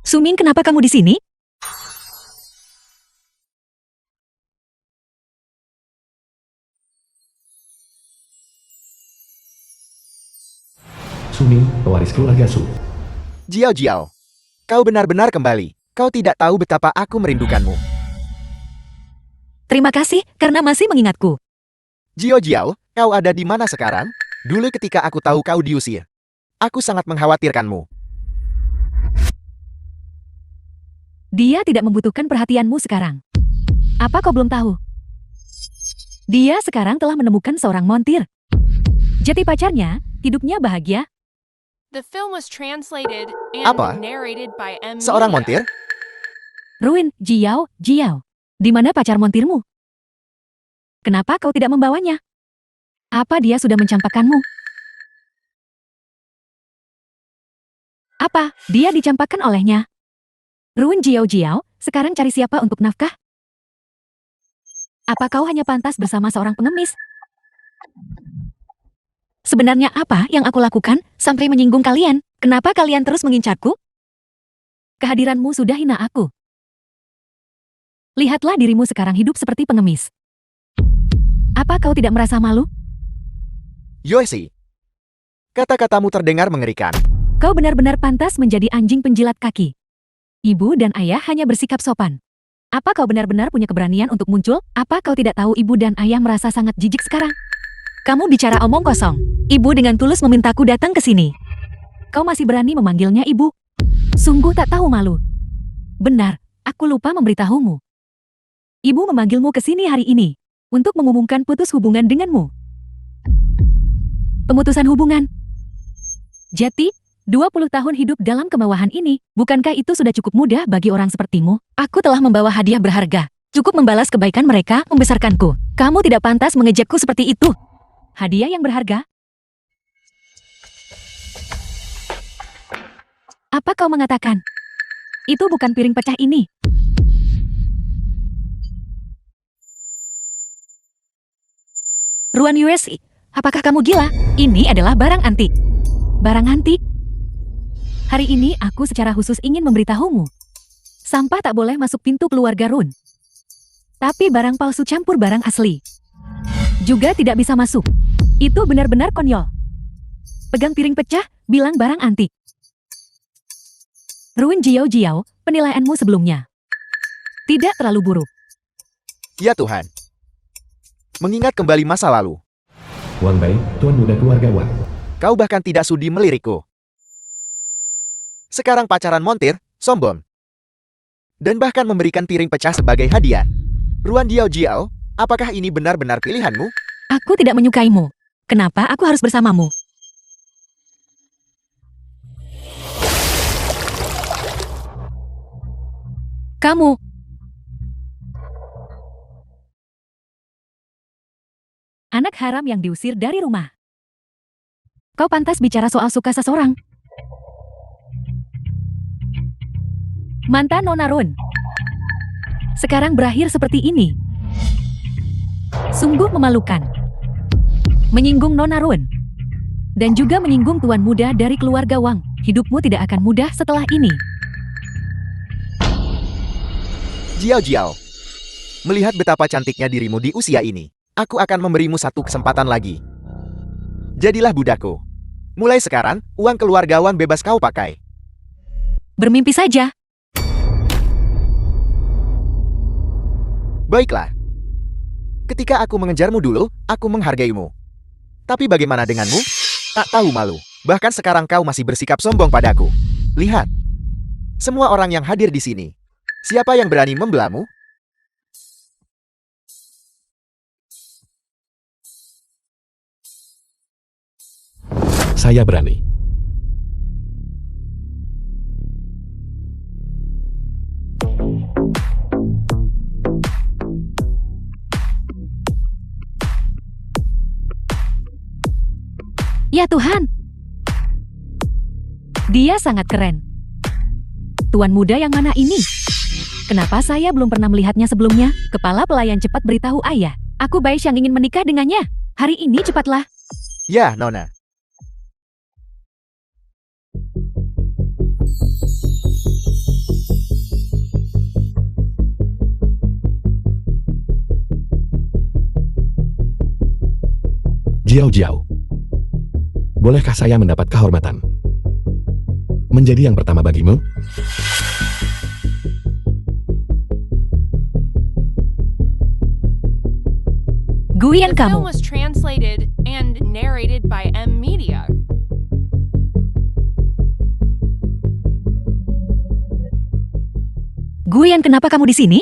Sumin, kenapa kamu di sini? Sumin, pewaris keluarga Su. Jiao, kau benar-benar kembali. Kau tidak tahu betapa aku merindukanmu. Terima kasih karena masih mengingatku. Jiao, kau ada di mana sekarang? Dulu ketika aku tahu kau diusir, aku sangat mengkhawatirkanmu. Dia tidak membutuhkan perhatianmu sekarang. Apa kau belum tahu? Dia sekarang telah menemukan seorang montir. Jadi pacarnya, hidupnya bahagia. The film was translated and Apa? narrated by M. Seorang Mina. montir? Ruin, Jiao. Di mana pacar montirmu? Kenapa kau tidak membawanya? Apa dia sudah mencampakkanmu? Apa dia dicampakkan olehnya? Ruin, Jiao, sekarang cari siapa untuk nafkah? Apa kau hanya pantas bersama seorang pengemis? Sebenarnya apa yang aku lakukan sampai menyinggung kalian? Kenapa kalian terus mengincarku? Kehadiranmu sudah hina aku. Lihatlah dirimu sekarang hidup seperti pengemis. Apa kau tidak merasa malu? Yuesi, kata-katamu terdengar mengerikan. Kau benar-benar pantas menjadi anjing penjilat kaki. Ibu dan ayah hanya bersikap sopan. Apa kau benar-benar punya keberanian untuk muncul? Apa kau tidak tahu ibu dan ayah merasa sangat jijik sekarang? Kamu bicara omong kosong. Ibu dengan tulus memintaku datang ke sini. Kau masih berani memanggilnya ibu? Sungguh tak tahu malu. Benar, aku lupa memberitahumu. Ibu memanggilmu ke sini hari ini untuk mengumumkan putus hubungan denganmu. Pemutusan hubungan. Jati, 20 tahun hidup dalam kemewahan ini, bukankah itu sudah cukup mudah bagi orang sepertimu? Aku telah membawa hadiah berharga. Cukup membalas kebaikan mereka membesarkanku. Kamu tidak pantas mengejekku seperti itu. Hadiah yang berharga? Apa kau mengatakan? Itu bukan piring pecah ini. Ruan USA, apakah kamu gila? Ini adalah barang antik. Barang antik? Hari ini aku secara khusus ingin memberitahumu. Sampah tak boleh masuk pintu keluarga Run. Tapi barang palsu campur barang asli juga tidak bisa masuk. Itu benar-benar konyol. Pegang piring pecah, bilang barang antik. Ruin Jiao Jiao, penilaianmu sebelumnya tidak terlalu buruk. Ya Tuhan. Mengingat kembali masa lalu, Wang Bai, tuan muda keluarga Wang. kau bahkan tidak sudi melirikku. Sekarang pacaran montir, sombong. Dan bahkan memberikan piring pecah sebagai hadiah. Ruan Jiao Jiao, apakah ini benar-benar pilihanmu? Aku tidak menyukaimu. Kenapa aku harus bersamamu? Kamu. Anak haram yang diusir dari rumah. Kau pantas bicara soal suka seseorang. Mantan Nona Run. Sekarang berakhir seperti ini. Sungguh memalukan. Menyinggung Nona Run. Dan juga menyinggung tuan muda dari keluarga Wang. Hidupmu tidak akan mudah setelah ini. Jiao Jiao. Melihat betapa cantiknya dirimu di usia ini, aku akan memberimu satu kesempatan lagi. Jadilah budakku. Mulai sekarang, uang keluarga Wang bebas kau pakai. Bermimpi saja. Baiklah. Ketika aku mengejarmu dulu, aku menghargaimu. Tapi bagaimana denganmu? Tak tahu malu. Bahkan sekarang kau masih bersikap sombong padaku. Lihat. Semua orang yang hadir di sini. Siapa yang berani membelamu? Saya berani. Ya Tuhan. Dia sangat keren. Tuan muda yang mana ini? Kenapa saya belum pernah melihatnya sebelumnya? Kepala pelayan cepat beritahu ayah. Aku Bai yang ingin menikah dengannya. Hari ini cepatlah. Ya, Nona. Jiao Jiao. Bolehkah saya mendapat kehormatan? Menjadi yang pertama bagimu? Guian The film kamu. was translated and narrated by M Media. Guian, kenapa kamu di sini?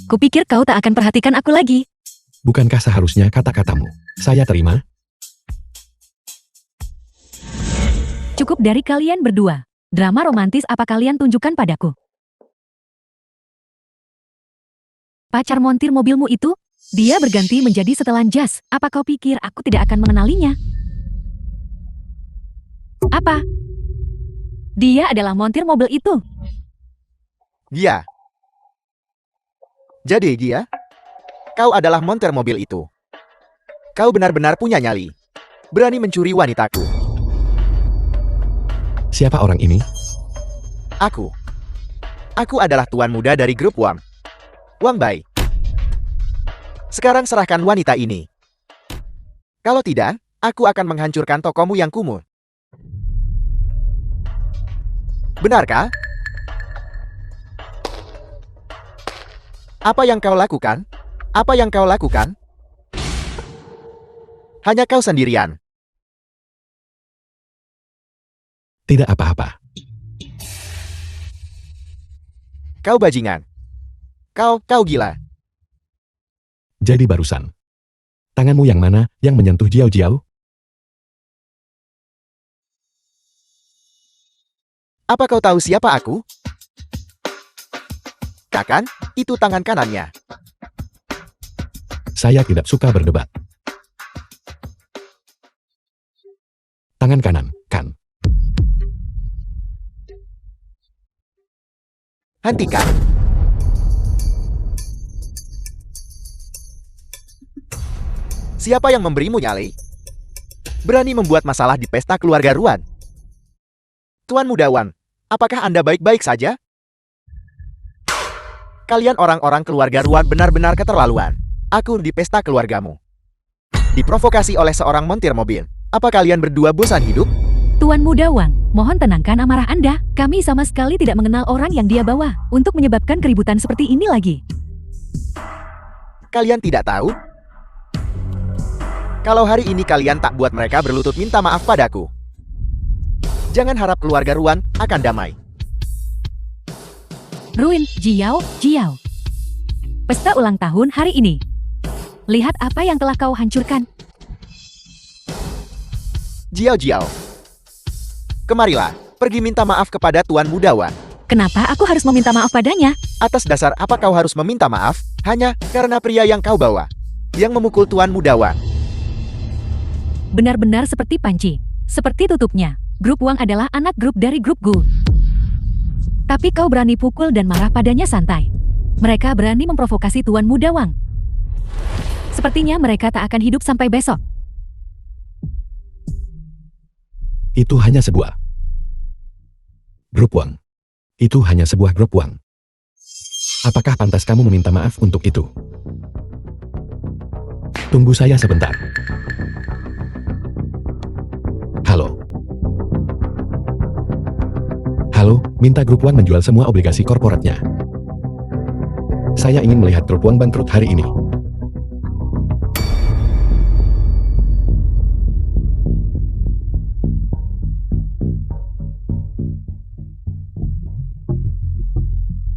Kupikir kau tak akan perhatikan aku lagi. Bukankah seharusnya kata-katamu saya terima? Cukup dari kalian berdua. Drama romantis apa kalian tunjukkan padaku? Pacar montir mobilmu itu? Dia berganti menjadi setelan jas. Apa kau pikir aku tidak akan mengenalinya? Apa? Dia adalah montir mobil itu. Gia. Jadi, Gia, kau adalah montir mobil itu. Kau benar-benar punya nyali. Berani mencuri wanitaku. Siapa orang ini? Aku. Aku adalah tuan muda dari grup Wang. Wang Bai. Sekarang serahkan wanita ini. Kalau tidak, aku akan menghancurkan tokomu yang kumuh. Benarkah? Apa yang kau lakukan? Apa yang kau lakukan? Hanya kau sendirian. Tidak apa-apa. Kau bajingan. Kau gila. Jadi barusan. Tanganmu yang mana yang menyentuh Jiao Jiao? Apa kau tahu siapa aku? Kakan, itu tangan kanannya. Saya tidak suka berdebat. Tangan kanan, kan? Hentikan. Siapa yang memberimu nyali? Berani membuat masalah di pesta keluarga Ruan? Tuan Mudawan, apakah Anda baik-baik saja? Kalian orang-orang keluarga Ruan benar-benar keterlaluan. Aku di pesta keluargamu. Diprovokasi oleh seorang montir mobil. Apa kalian berdua bosan hidup? Tuan Mudawang, mohon tenangkan amarah Anda. Kami sama sekali tidak mengenal orang yang dia bawa untuk menyebabkan keributan seperti ini lagi. Kalian tidak tahu? Kalau hari ini kalian tak buat mereka berlutut minta maaf padaku. Jangan harap keluarga Ruan akan damai. Ruin, Jiao, Jiao. Pesta ulang tahun hari ini. Lihat apa yang telah kau hancurkan. Jiao Jiao. Kemarilah, pergi minta maaf kepada Tuan Mudawan. Kenapa aku harus meminta maaf padanya? Atas dasar apa kau harus meminta maaf? Hanya karena pria yang kau bawa, yang memukul Tuan Mudawan. Benar-benar seperti panci. Seperti tutupnya. Grup Wang adalah anak grup dari grup Gu. Tapi kau berani pukul dan marah padanya santai. Mereka berani memprovokasi Tuan Mudawang. Sepertinya mereka tak akan hidup sampai besok. Itu hanya sebuah grup Wang. Itu hanya sebuah grup Wang. Apakah pantas kamu meminta maaf untuk itu? Tunggu saya sebentar. Halo. Halo, minta grup Wang menjual semua obligasi korporatnya. Saya ingin melihat grup Wang bangkrut hari ini.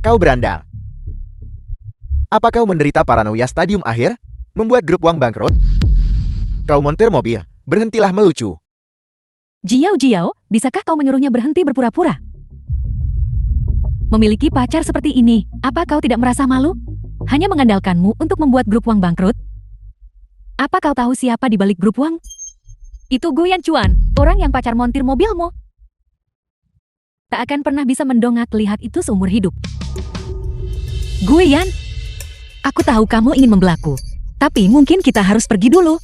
Kau berandal. Apa kau menderita paranoia stadium akhir? Membuat grup Wang bangkrut? Kau montir mobil, berhentilah melucu. Jiao, bisakah kau menyuruhnya berhenti berpura-pura? Memiliki pacar seperti ini, apa kau tidak merasa malu? Hanya mengandalkanmu untuk membuat grup Wang bangkrut? Apa kau tahu siapa di balik grup Wang? Itu Guyan Chuan, orang yang pacar montir mobilmu. Tak akan pernah bisa mendongak lihat itu seumur hidup. Guyan, aku tahu kamu ingin membelaku, tapi mungkin kita harus pergi dulu.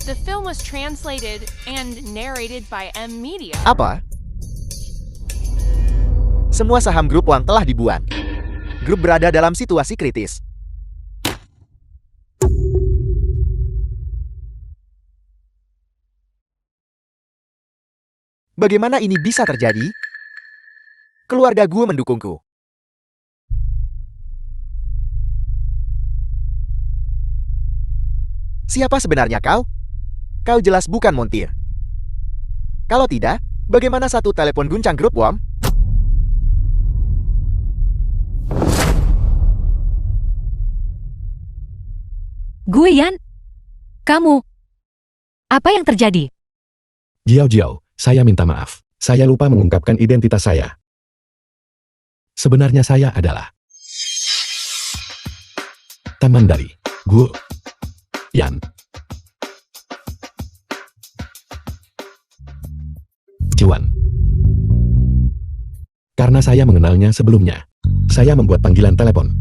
The film was translated and narrated by M Media. Apa? Semua saham grup Wang telah dibuang. Grup berada dalam situasi kritis. Bagaimana ini bisa terjadi? Keluarga gue mendukungku. Siapa sebenarnya kau? Kau jelas bukan montir. Kalau tidak, bagaimana satu telepon guncang grup Wang? Guyan, kamu. Apa yang terjadi? Jiao, saya minta maaf. Saya lupa mengungkapkan identitas saya. Sebenarnya saya adalah teman dari Gu Yan. Chuan. Karena saya mengenalnya sebelumnya, saya membuat panggilan telepon.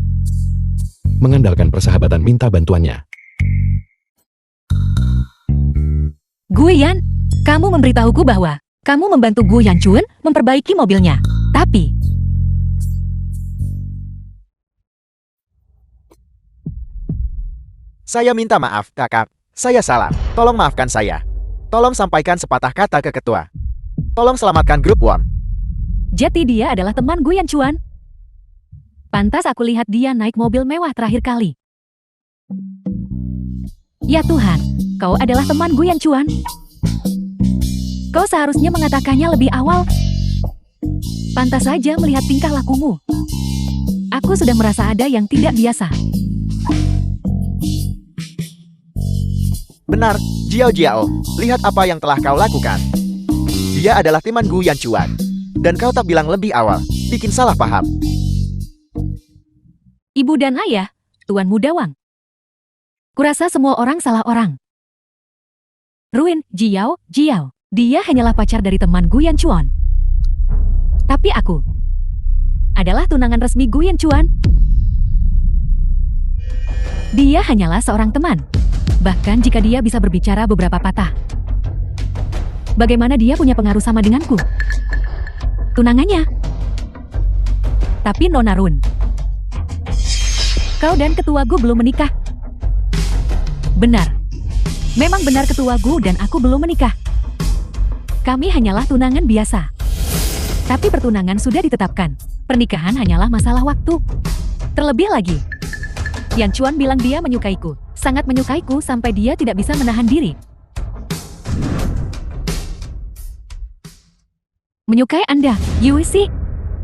Mengandalkan persahabatan minta bantuannya. Guyan, kamu memberitahuku bahwa kamu membantu Gu Yanchun memperbaiki mobilnya. Tapi Saya minta maaf, kakak. Saya salah. Tolong maafkan saya. Tolong sampaikan sepatah kata ke ketua. Tolong selamatkan grup Won. Jadi dia adalah teman Gu Yanchuan. Pantas aku lihat dia naik mobil mewah terakhir kali. Ya Tuhan, kau adalah teman Gu Yanchuan. Kau seharusnya mengatakannya lebih awal. Pantas saja melihat tingkah lakumu. Aku sudah merasa ada yang tidak biasa. Benar, Jiao Jiao. Lihat apa yang telah kau lakukan. Dia adalah teman Gu Yanchuan. Dan kau tak bilang lebih awal. Bikin salah paham. Ibu dan ayah, Tuan Muda Wang. Kurasa semua orang salah orang. Ruin, Jiao, Jiao. Dia hanyalah pacar dari teman Gu Yanchuan. Tapi aku adalah tunangan resmi Gu Yanchuan. Dia hanyalah seorang teman. Bahkan jika dia bisa berbicara beberapa patah. Bagaimana dia punya pengaruh sama denganku? Tunangannya. Tapi Nona Run, kau dan ketua Gu belum menikah. Benar. Memang benar ketua Gu dan aku belum menikah. Kami hanyalah tunangan biasa. Tapi pertunangan sudah ditetapkan. Pernikahan hanyalah masalah waktu. Terlebih lagi, Yanchuan bilang dia menyukaiku. Sangat menyukaiku sampai dia tidak bisa menahan diri. Menyukai Anda, Yuisi.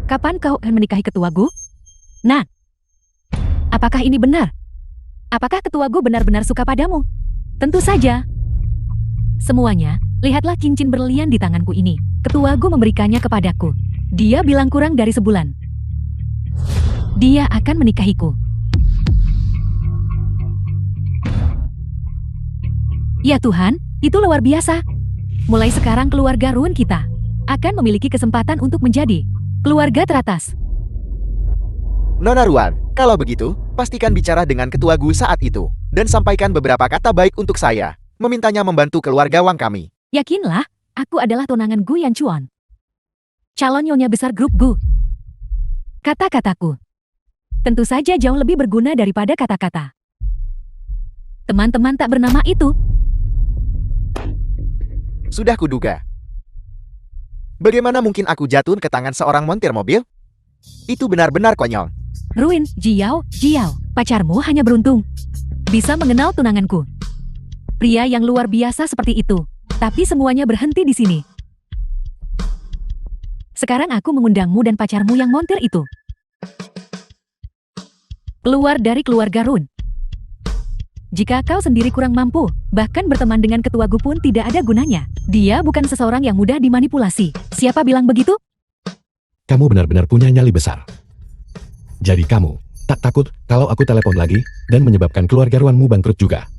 Kapan kau akan menikahi ketua Gu? Nah, apakah ini benar? Apakah ketua Gu benar-benar suka padamu? Tentu saja. Semuanya, lihatlah cincin berlian di tanganku ini. Ketua Gu memberikannya kepadaku. Dia bilang kurang dari sebulan. Dia akan menikahiku. Ya Tuhan, itu luar biasa. Mulai sekarang keluarga Run kita akan memiliki kesempatan untuk menjadi keluarga teratas. Nona Ruan, kalau begitu, pastikan bicara dengan ketua Gu saat itu. Dan sampaikan beberapa kata baik untuk saya. Memintanya membantu keluarga Wang kami. Yakinlah, aku adalah tunangan Gu Yanchuan. Calon nyonya besar grup Gu. Kata-kataku tentu saja jauh lebih berguna daripada kata-kata teman-teman tak bernama itu. Sudah kuduga. Bagaimana mungkin aku jatuh ke tangan seorang montir mobil? Itu benar-benar konyol. Ruin, Jiao, pacarmu hanya beruntung bisa mengenal tunanganku. Pria yang luar biasa seperti itu. Tapi semuanya berhenti di sini. Sekarang aku mengundangmu dan pacarmu yang montir itu keluar dari keluarga Run. Jika kau sendiri kurang mampu, bahkan berteman dengan ketua Gu pun tidak ada gunanya. Dia bukan seseorang yang mudah dimanipulasi. Siapa bilang begitu? Kamu benar-benar punya nyali besar. Jadi kamu tak takut kalau aku telepon lagi dan menyebabkan keluarga Ruanmu bangkrut juga?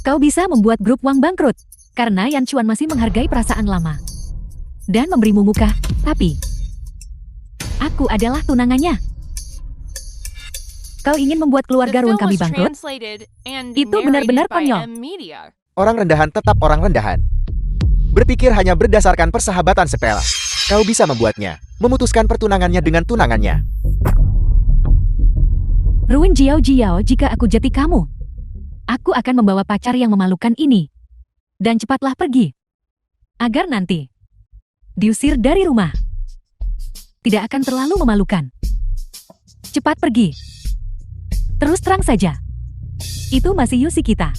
Kau bisa membuat grup Wang bangkrut karena Yanchuan masih menghargai perasaan lama dan memberimu muka. Tapi aku adalah tunangannya. Kau ingin membuat The keluarga Run film kami was bangkrut? translated and Itu benar-benar narrated by konyol. M-Media. Orang rendahan tetap orang rendahan. Berpikir hanya berdasarkan persahabatan sepele. Kau bisa membuatnya memutuskan pertunangannya dengan tunangannya. Ruin Jiao, jika aku jati kamu, aku akan membawa pacar yang memalukan ini. Dan cepatlah pergi. Agar nanti diusir dari rumah. Tidak akan terlalu memalukan. Cepat pergi. Terus terang saja. Itu masih Yusi kita.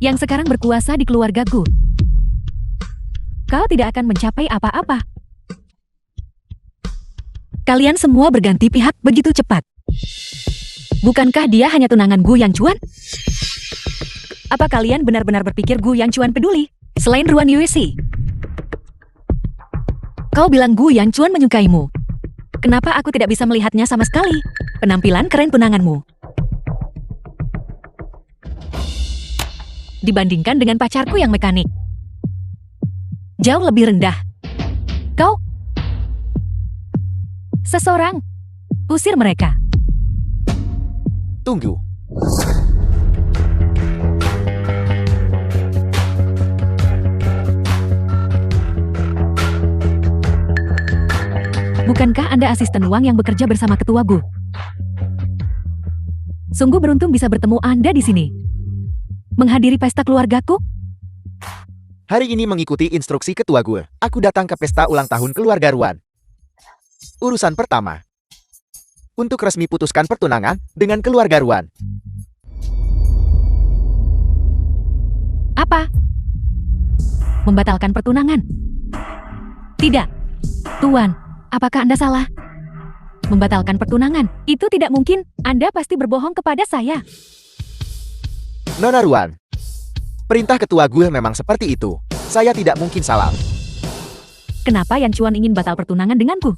Yang sekarang berkuasa di keluarga Gu. Kau tidak akan mencapai apa-apa. Kalian semua berganti pihak begitu cepat. Bukankah dia hanya tunangan Gu Yanchuan? Apa kalian benar-benar berpikir Gu Yanchuan peduli? Selain Ruan Yusi. Kau bilang Gu Yanchuan menyukaimu. Kenapa aku tidak bisa melihatnya sama sekali? Penampilan keren tunanganmu. Dibandingkan dengan pacarku yang mekanik. Jauh lebih rendah. Kau? Seseorang. Usir mereka. Tunggu. Bukankah Anda asisten Wang yang bekerja bersama ketua Gu? Sungguh beruntung bisa bertemu Anda di sini. Menghadiri pesta keluargaku? Hari ini mengikuti instruksi ketua gue. Aku datang ke pesta ulang tahun keluarga Ruan. Urusan pertama. Untuk resmi putuskan pertunangan dengan keluarga Ruan. Apa? Membatalkan pertunangan? Tidak. Tuan, apakah Anda salah? Membatalkan pertunangan? Itu tidak mungkin. Anda pasti berbohong kepada saya. Nona Ruan. Perintah ketua gue memang seperti itu. Saya tidak mungkin salah. Kenapa Yan Chuan ingin batal pertunangan denganku?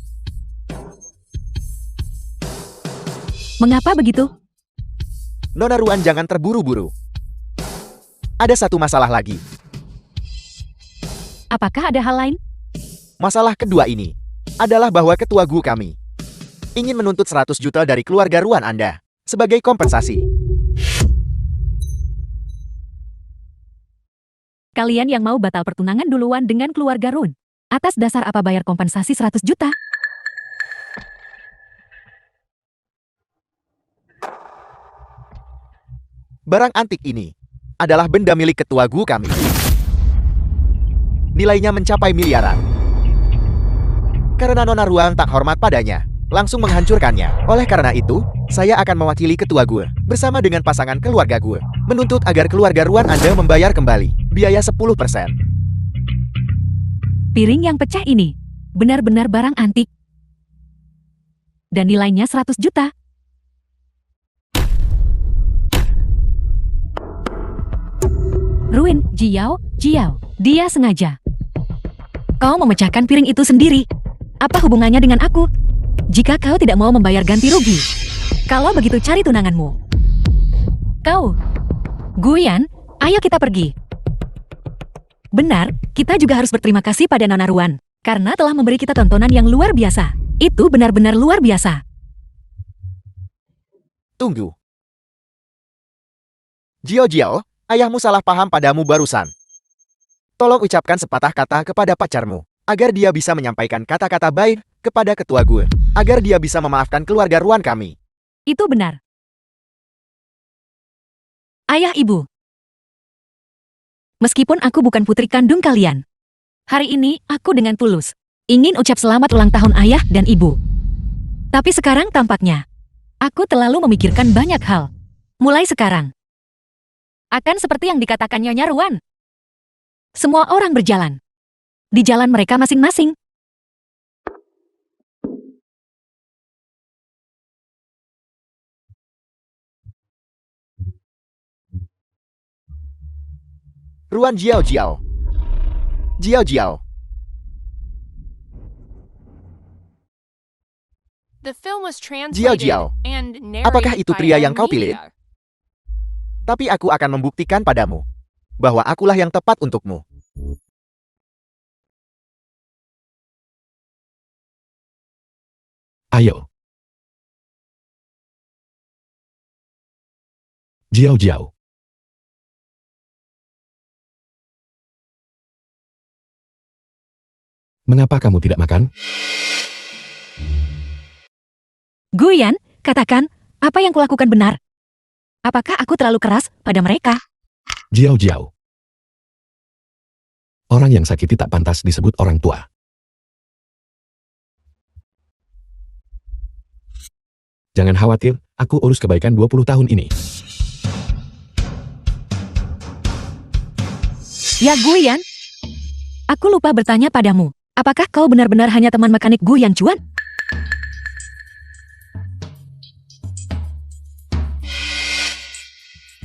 Mengapa begitu? Nona Ruan jangan terburu-buru. Ada satu masalah lagi. Apakah ada hal lain? Masalah kedua ini adalah bahwa ketua gue kami ingin menuntut 100 juta dari keluarga Ruan Anda sebagai kompensasi. Kalian yang mau batal pertunangan duluan dengan keluarga Run. Atas dasar apa bayar kompensasi 100 juta? Barang antik ini adalah benda milik ketua gue kami. Nilainya mencapai miliaran. Karena Nona Ruan tak hormat padanya, langsung menghancurkannya. Oleh karena itu, saya akan mewakili ketua gue bersama dengan pasangan keluarga gue menuntut agar keluarga Ruan Anda membayar kembali biaya 10%. Piring yang pecah ini benar-benar barang antik. Dan nilainya 100 juta. Ruin, Jiao, dia sengaja. Kau memecahkan piring itu sendiri. Apa hubungannya dengan aku? Jika kau tidak mau membayar ganti rugi, kalau begitu cari tunanganmu. Kau, Guyan, ayo kita pergi. Benar, kita juga harus berterima kasih pada Nona Ruan, karena telah memberi kita tontonan yang luar biasa. Itu benar-benar luar biasa. Tunggu. Jiao, ayahmu salah paham padamu barusan. Tolong ucapkan sepatah kata kepada pacarmu, agar dia bisa menyampaikan kata-kata baik kepada ketua gue, agar dia bisa memaafkan keluarga Ruan kami. Itu benar. Ayah ibu. Meskipun aku bukan putri kandung kalian, hari ini aku dengan tulus ingin ucap selamat ulang tahun ayah dan ibu. Tapi sekarang tampaknya aku terlalu memikirkan banyak hal. Mulai sekarang akan seperti yang dikatakan Nyonya Ruan. Semua orang berjalan di jalan mereka masing-masing. Ruan Jiao. The film was translated and narrated Apakah itu by pria yang kau pilih? Anita. Tapi aku akan membuktikan padamu bahwa akulah yang tepat untukmu. Ayo. Jiao. Mengapa kamu tidak makan? Guyan, katakan, apa yang kulakukan benar? Apakah aku terlalu keras pada mereka? Jiao. Orang yang sakiti tak pantas disebut orang tua. Jangan khawatir, aku urus kebaikan 20 tahun ini. Ya Guyan, aku lupa bertanya padamu. Apakah kau benar-benar hanya teman mekanik Guyan Chuan?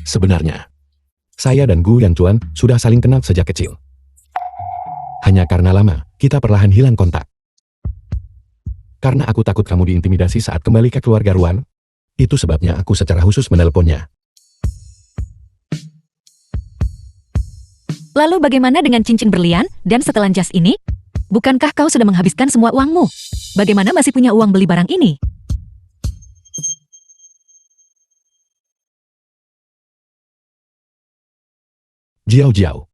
Sebenarnya, saya dan Gu Yanchuan sudah saling kenal sejak kecil. Hanya karena lama, kita perlahan hilang kontak. Karena aku takut kamu diintimidasi saat kembali ke keluarga Ruan, itu sebabnya aku secara khusus menelponnya. Lalu bagaimana dengan cincin berlian dan setelan jas ini? Bukankah kau sudah menghabiskan semua uangmu? Bagaimana masih punya uang beli barang ini? Jiao.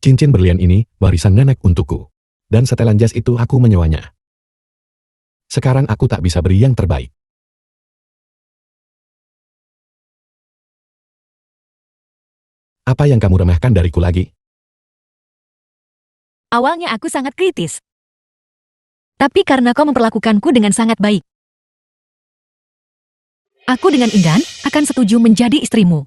Cincin berlian ini warisan nenek untukku. Dan setelan jas itu aku menyewanya. Sekarang aku tak bisa beri yang terbaik. Apa yang kamu remehkan dariku lagi? Awalnya aku sangat kritis. Tapi karena kau memperlakukanku dengan sangat baik, aku dengan enggan akan setuju menjadi istrimu.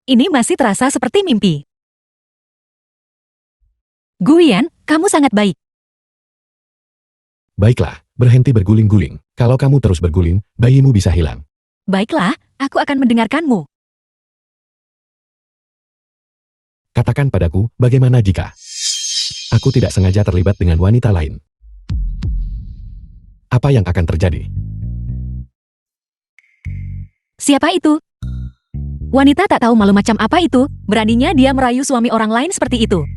Ini masih terasa seperti mimpi. Guian, kamu sangat baik. Baiklah, berhenti berguling-guling. Kalau kamu terus berguling, bayimu bisa hilang. Baiklah, aku akan mendengarkanmu. Katakan padaku, bagaimana jika aku tidak sengaja terlibat dengan wanita lain? Apa yang akan terjadi? Siapa itu? Wanita tak tahu malu macam apa itu, beraninya dia merayu suami orang lain seperti itu.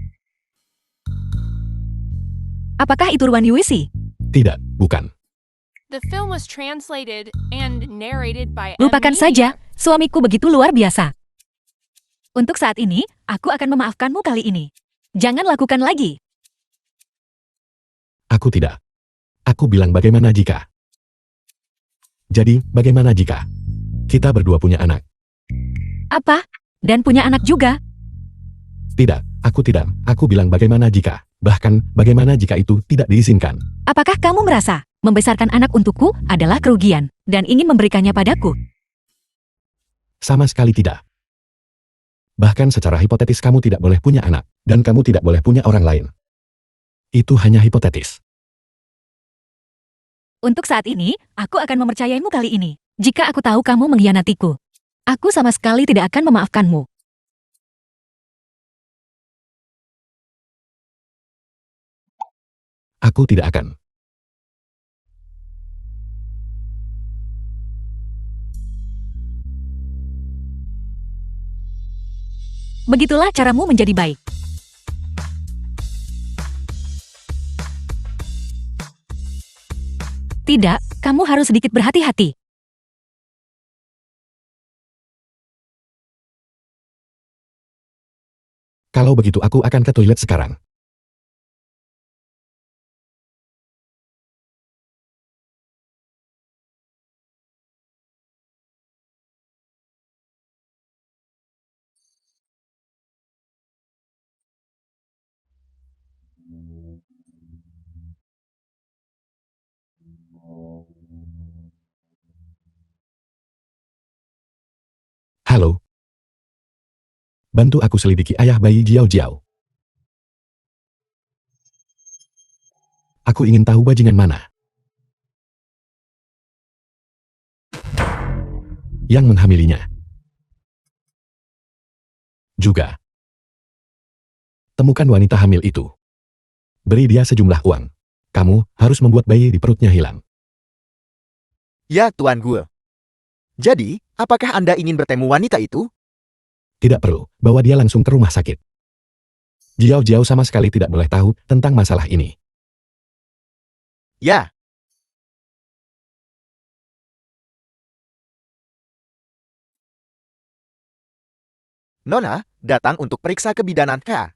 Apakah itu Ruan Yuisi? Tidak, bukan. The film was translated and narrated by Lupakan Amelia. saja, suamiku begitu luar biasa. Untuk saat ini, aku akan memaafkanmu kali ini. Jangan lakukan lagi. Aku tidak. Aku bilang bagaimana jika. Jadi, bagaimana jika kita berdua punya anak? Apa? Dan punya anak juga? Tidak, aku tidak. Aku bilang bagaimana jika. Bahkan, bagaimana jika itu tidak diizinkan? Apakah kamu merasa membesarkan anak untukku adalah kerugian dan ingin memberikannya padaku? Sama sekali tidak. Bahkan secara hipotetis kamu tidak boleh punya anak, dan kamu tidak boleh punya orang lain. Itu hanya hipotetis. Untuk saat ini, aku akan mempercayaimu kali ini. Jika aku tahu kamu mengkhianatiku, aku sama sekali tidak akan memaafkanmu. Aku tidak akan. Begitulah caramu menjadi baik. Tidak, kamu harus sedikit berhati-hati. Kalau begitu aku akan ke toilet sekarang. Halo. Bantu aku selidiki ayah bayi Jiao Jiao. Aku ingin tahu bajingan mana yang menghamilinya. Juga, temukan wanita hamil itu. Beri dia sejumlah uang. Kamu harus membuat bayi di perutnya hilang. Ya, Tuan Gue. Jadi, apakah Anda ingin bertemu wanita itu? Tidak perlu, bawa dia langsung ke rumah sakit. Jiao Jiao sama sekali tidak boleh tahu tentang masalah ini. Ya. Nona, datang untuk periksa kebidanan K.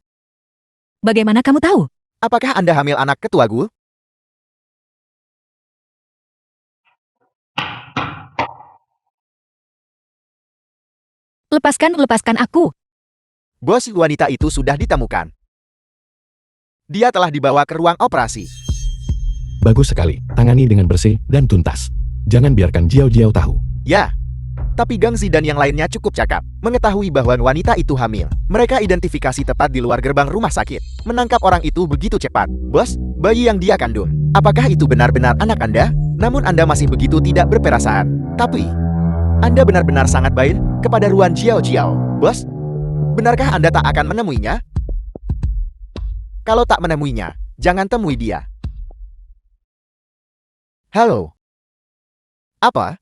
Bagaimana kamu tahu? Apakah Anda hamil anak ketua Gue? Lepaskan aku. Bos wanita itu sudah ditemukan. Dia telah dibawa ke ruang operasi. Bagus sekali, tangani dengan bersih dan tuntas. Jangan biarkan Jiao Jiao tahu. Ya. Tapi Gangzi dan yang lainnya cukup cakap. Mengetahui bahwa wanita itu hamil. Mereka identifikasi tepat di luar gerbang rumah sakit. Menangkap orang itu begitu cepat. Bos, bayi yang dia kandung. Apakah itu benar-benar anak Anda? Namun Anda masih begitu tidak berperasaan. Tapi, Anda benar-benar sangat baik kepada Ruan Jiao Jiao. Bos, benarkah Anda tak akan menemuinya? Kalau tak menemuinya, jangan temui dia. Halo. Apa?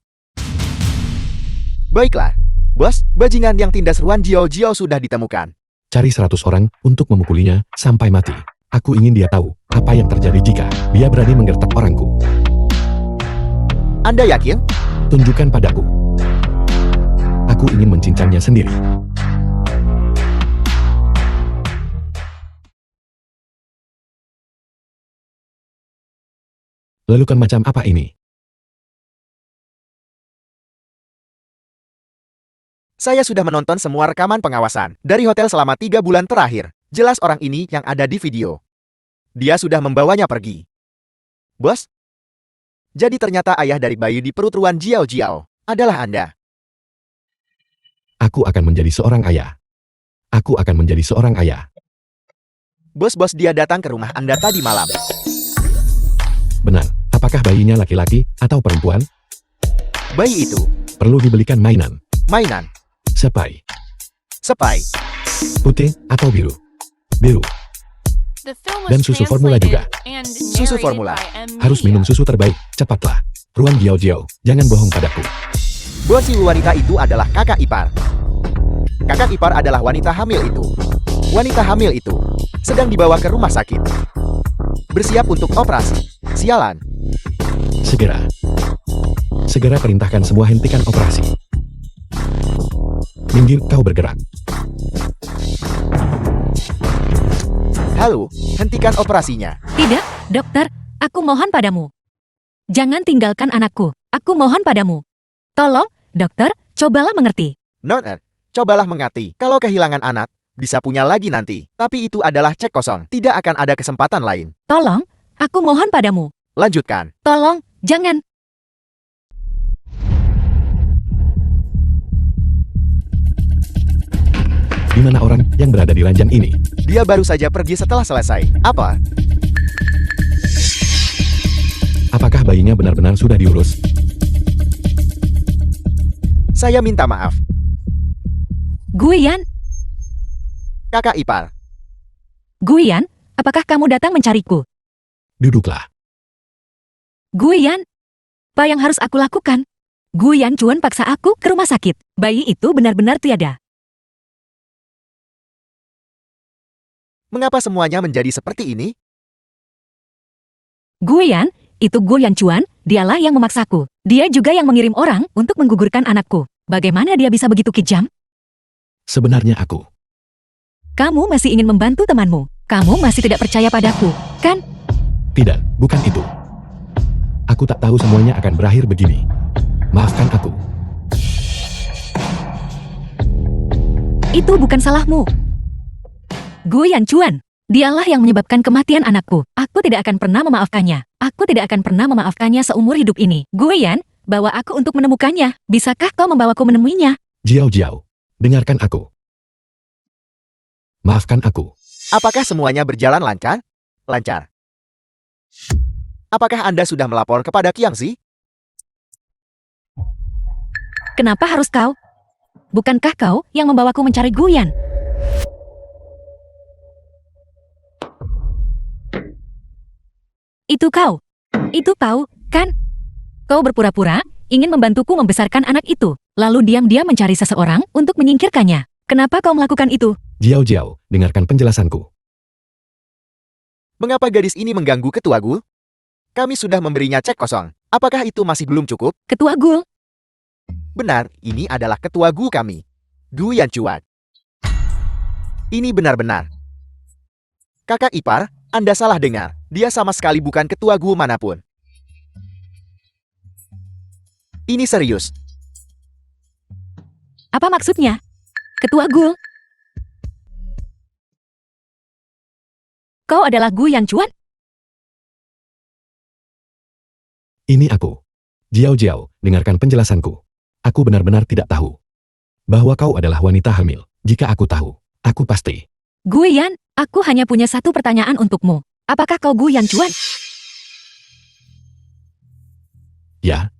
Baiklah. Bos, bajingan yang tindas Ruan Jiao Jiao sudah ditemukan. Cari 100 orang untuk memukulinya sampai mati. Aku ingin dia tahu apa yang terjadi jika dia berani menggertak orangku. Anda yakin? Tunjukkan padaku. Aku ingin mencincangnya sendiri. Lalukan macam apa ini? Saya sudah menonton semua rekaman pengawasan dari hotel selama 3 bulan terakhir. Jelas orang ini yang ada di video. Dia sudah membawanya pergi. Bos? Jadi ternyata ayah dari bayi di perut Ruan Jiao Jiao adalah Anda. Aku akan menjadi seorang ayah. Aku akan menjadi seorang ayah. Bos, dia datang ke rumah Anda tadi malam. Benar, apakah bayinya laki-laki atau perempuan? Bayi itu, Perlu dibelikan mainan. mainan, Sepai, sepai, putih atau biru? Biru. The film was Dan susu formula juga. translated and Susu narrated formula. by M. Harus minum Media. susu terbaik, cepatlah. Ruan Jiao Jiao, jangan bohong padaku. Bos, si wanita itu adalah kakak ipar. Kakak ipar adalah wanita hamil itu. Wanita hamil itu sedang dibawa ke rumah sakit. Bersiap untuk operasi. Sialan. Segera. Segera perintahkan semua hentikan operasi. Minggir, kau bergerak. Halo, hentikan operasinya. Tidak, dokter, aku mohon padamu. Jangan tinggalkan anakku, aku mohon padamu. Tolong, dokter, cobalah mengerti. Nona, cobalah mengerti. Kalau kehilangan anak, bisa punya lagi nanti. Tapi itu adalah cek kosong. Tidak akan ada kesempatan lain. Tolong, aku mohon padamu. Lanjutkan. Tolong, jangan. Di mana orang yang berada di ranjang ini? Dia baru saja pergi setelah selesai. Apa? Apakah bayinya benar-benar sudah diurus? Saya minta maaf. Guian, Kakak ipar. Guian, apakah kamu datang mencariku? Duduklah. Guian, apa yang harus aku lakukan? Guian Chuan paksa aku ke rumah sakit. Bayi itu benar-benar tiada. Mengapa semuanya menjadi seperti ini? Guian, itu Guian Chuan, dialah yang memaksaku. Dia juga yang mengirim orang untuk menggugurkan anakku. Bagaimana dia bisa begitu kejam? Sebenarnya aku. Kamu masih ingin membantu temanmu. Kamu masih tidak percaya padaku, kan? Tidak, bukan itu. Aku tak tahu semuanya akan berakhir begini. Maafkan aku. Itu bukan salahmu. Guian Chuan, dialah yang menyebabkan kematian anakku. Aku tidak akan pernah memaafkannya. Aku tidak akan pernah memaafkannya seumur hidup ini. Guian, bawa aku untuk menemukannya. Bisakah kau membawaku menemuinya? Jiao Jiao, dengarkan aku. Maafkan aku. Apakah semuanya berjalan lancar? Lancar. Apakah Anda sudah melapor kepada Kiangsi? Kenapa harus kau? Bukankah kau yang membawaku mencari Guian? Itu kau. Itu kau, kan? Kau berpura-pura ingin membantuku membesarkan anak itu, lalu diam-diam mencari seseorang untuk menyingkirkannya. Kenapa kau melakukan itu? Jiao Jiao, dengarkan penjelasanku. Mengapa gadis ini mengganggu Ketua Gul? Kami sudah memberinya cek kosong. Apakah itu masih belum cukup? Ketua Gul, Benar, ini adalah Ketua Gul kami. Guian Chuan. Ini benar-benar. Kakak ipar, Anda salah dengar. Dia sama sekali bukan Ketua Gul manapun. Ini serius. apa maksudnya? Ketua Gul. Kau adalah Guian Chuan? Ini aku. Jiao Jiao, dengarkan penjelasanku. Aku benar-benar tidak tahu bahwa kau adalah wanita hamil. Jika aku tahu, aku pasti. Guian, aku hanya punya satu pertanyaan untukmu. Apakah kau Guian Chuan? Ya.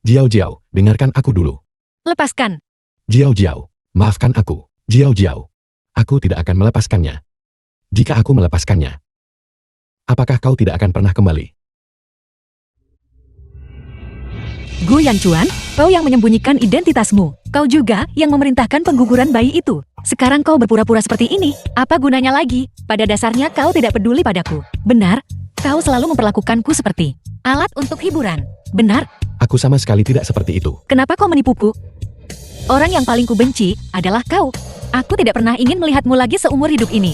Jiao Jiao, dengarkan aku dulu. Lepaskan. Jiao Jiao, maafkan aku. Jiao Jiao, aku tidak akan melepaskannya. Jika aku melepaskannya, apakah kau tidak akan pernah kembali? Guian Chuan, kau yang menyembunyikan identitasmu. Kau juga yang memerintahkan pengguguran bayi itu. Sekarang kau berpura-pura seperti ini. Apa gunanya lagi? Pada dasarnya kau tidak peduli padaku. Benar, kau selalu memperlakukanku seperti alat untuk hiburan. Benar, Aku sama sekali tidak seperti itu. kenapa kau menipuku? Orang yang paling kubenci adalah kau. Aku tidak pernah ingin melihatmu lagi seumur hidup ini.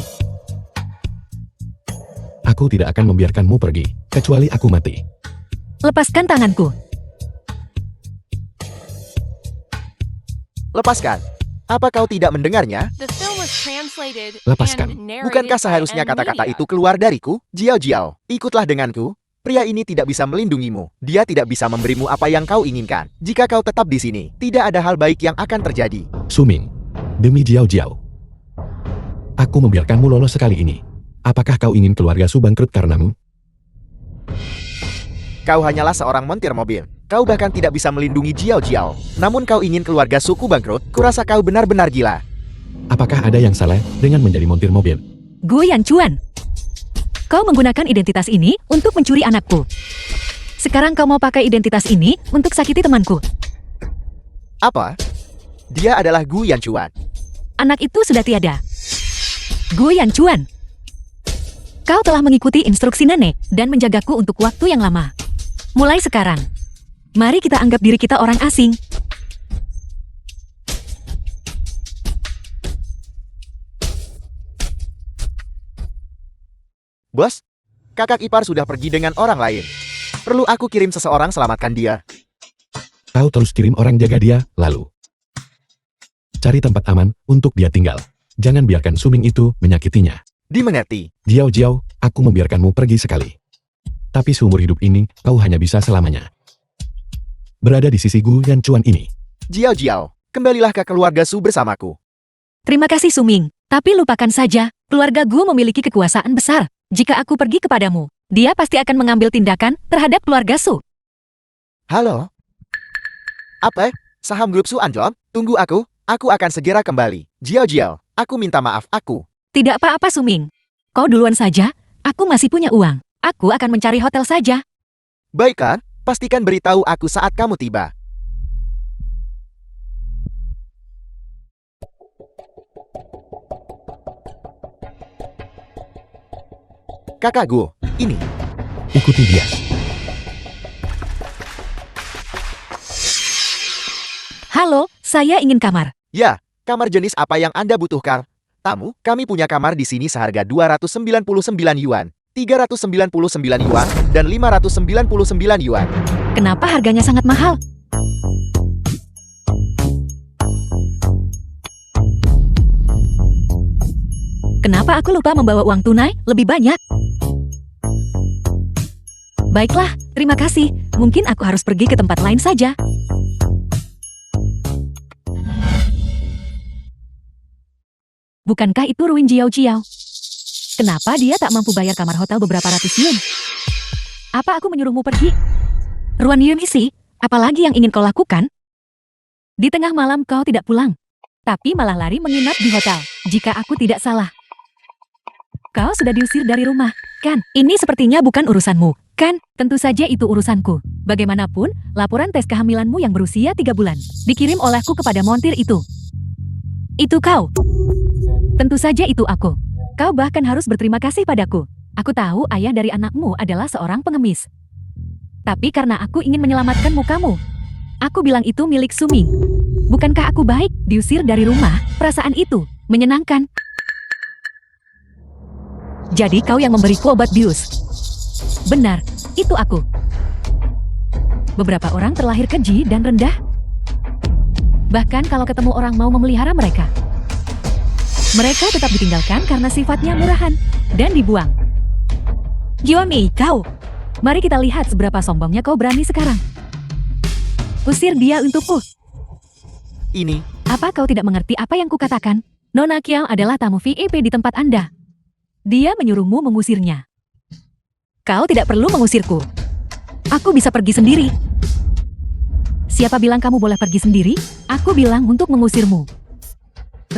Aku tidak akan membiarkanmu pergi, kecuali aku mati. Lepaskan tanganku. Lepaskan. Apa kau tidak mendengarnya? The film was translated Lepaskan. and narrated Bukankah by seharusnya N kata-kata Media. itu keluar dariku? Jiao Jiao, ikutlah denganku. Pria ini tidak bisa melindungimu. Dia tidak bisa memberimu apa yang kau inginkan. Jika kau tetap di sini, tidak ada hal baik yang akan terjadi. Suming. Demi Jiao Jiao. Aku membiarkanmu lolos sekali ini. Apakah kau ingin keluarga Su bangkrut karenamu? Kau hanyalah seorang montir mobil. Kau bahkan tidak bisa melindungi Jiao Jiao. Namun kau ingin keluarga suku bangkrut? Kurasa kau benar-benar gila. Apakah ada yang salah dengan menjadi montir mobil? Gu Yanchuan. Kau menggunakan identitas ini untuk mencuri anakku. Sekarang kau mau pakai identitas ini untuk sakiti temanku. Apa? Dia adalah Gu Yanchuan. Anak itu sudah tiada. Gu Yanchuan. Kau telah mengikuti instruksi nenek dan menjagaku untuk waktu yang lama. Mulai sekarang, mari kita anggap diri kita orang asing. Bos, kakak ipar sudah pergi dengan orang lain. Perlu aku kirim seseorang selamatkan dia. Kau terus kirim orang jaga dia, lalu cari tempat aman untuk dia tinggal. Jangan biarkan Suming itu menyakitinya. Dimengerti. Jiao Jiao, aku membiarkanmu pergi sekali. Tapi seumur hidup ini, kau hanya bisa selamanya berada di sisi Gu Yanchuan ini. Jiao Jiao, kembalilah ke keluarga Su bersamaku. Terima kasih Suming, tapi lupakan saja, keluarga Gu memiliki kekuasaan besar. Jika aku pergi kepadamu, dia pasti akan mengambil tindakan terhadap keluarga Su. Halo? Apa? Saham grup Su Anjom? Tunggu aku akan segera kembali. Jiao Jiao, aku minta maaf aku. Tidak apa-apa Suming. Kau duluan saja, aku masih punya uang. Aku akan mencari hotel saja. Baik kan? Pastikan beritahu aku saat kamu tiba. Kakak Gu, ini. Ikuti dia. Halo, saya ingin kamar. Ya, kamar jenis apa yang Anda butuhkan? Tamu, kami punya kamar di sini seharga 299 yuan, 399 yuan, dan 599 yuan. Kenapa harganya sangat mahal? Kenapa aku lupa membawa uang tunai lebih banyak? Baiklah, terima kasih. Mungkin aku harus pergi ke tempat lain saja. Bukankah itu Ruin Jiao Jiao? Kenapa dia tak mampu bayar kamar hotel beberapa ratus yen? Apa aku menyuruhmu pergi? Ruan Yunisi, apalagi yang ingin kau lakukan? Di tengah malam kau tidak pulang, tapi malah lari menginap di hotel. Jika aku tidak salah, kau sudah diusir dari rumah, kan? Ini sepertinya bukan urusanmu, kan? Tentu saja itu urusanku. Bagaimanapun, laporan tes kehamilanmu yang berusia 3 bulan dikirim olehku kepada montir itu. Itu kau. Tentu saja itu aku. Kau bahkan harus berterima kasih padaku. Aku tahu ayah dari anakmu adalah seorang pengemis. Tapi karena aku ingin menyelamatkan mukamu, aku bilang itu milik Suming. Bukankah aku baik diusir dari rumah? Perasaan itu menyenangkan. Jadi kau yang memberiku obat bius. Benar, itu aku. Beberapa orang terlahir keji dan rendah. Bahkan kalau ketemu orang mau memelihara mereka, mereka tetap ditinggalkan karena sifatnya murahan dan dibuang. Gyomi, kau. Mari kita lihat seberapa sombongnya kau berani sekarang. Usir dia untukku. Ini, Apa kau tidak mengerti apa yang kukatakan? Nona Kiao adalah tamu VIP di tempat Anda. Dia menyuruhmu mengusirnya. Kau tidak perlu mengusirku. Aku bisa pergi sendiri. Siapa bilang kamu boleh pergi sendiri? Aku bilang untuk mengusirmu.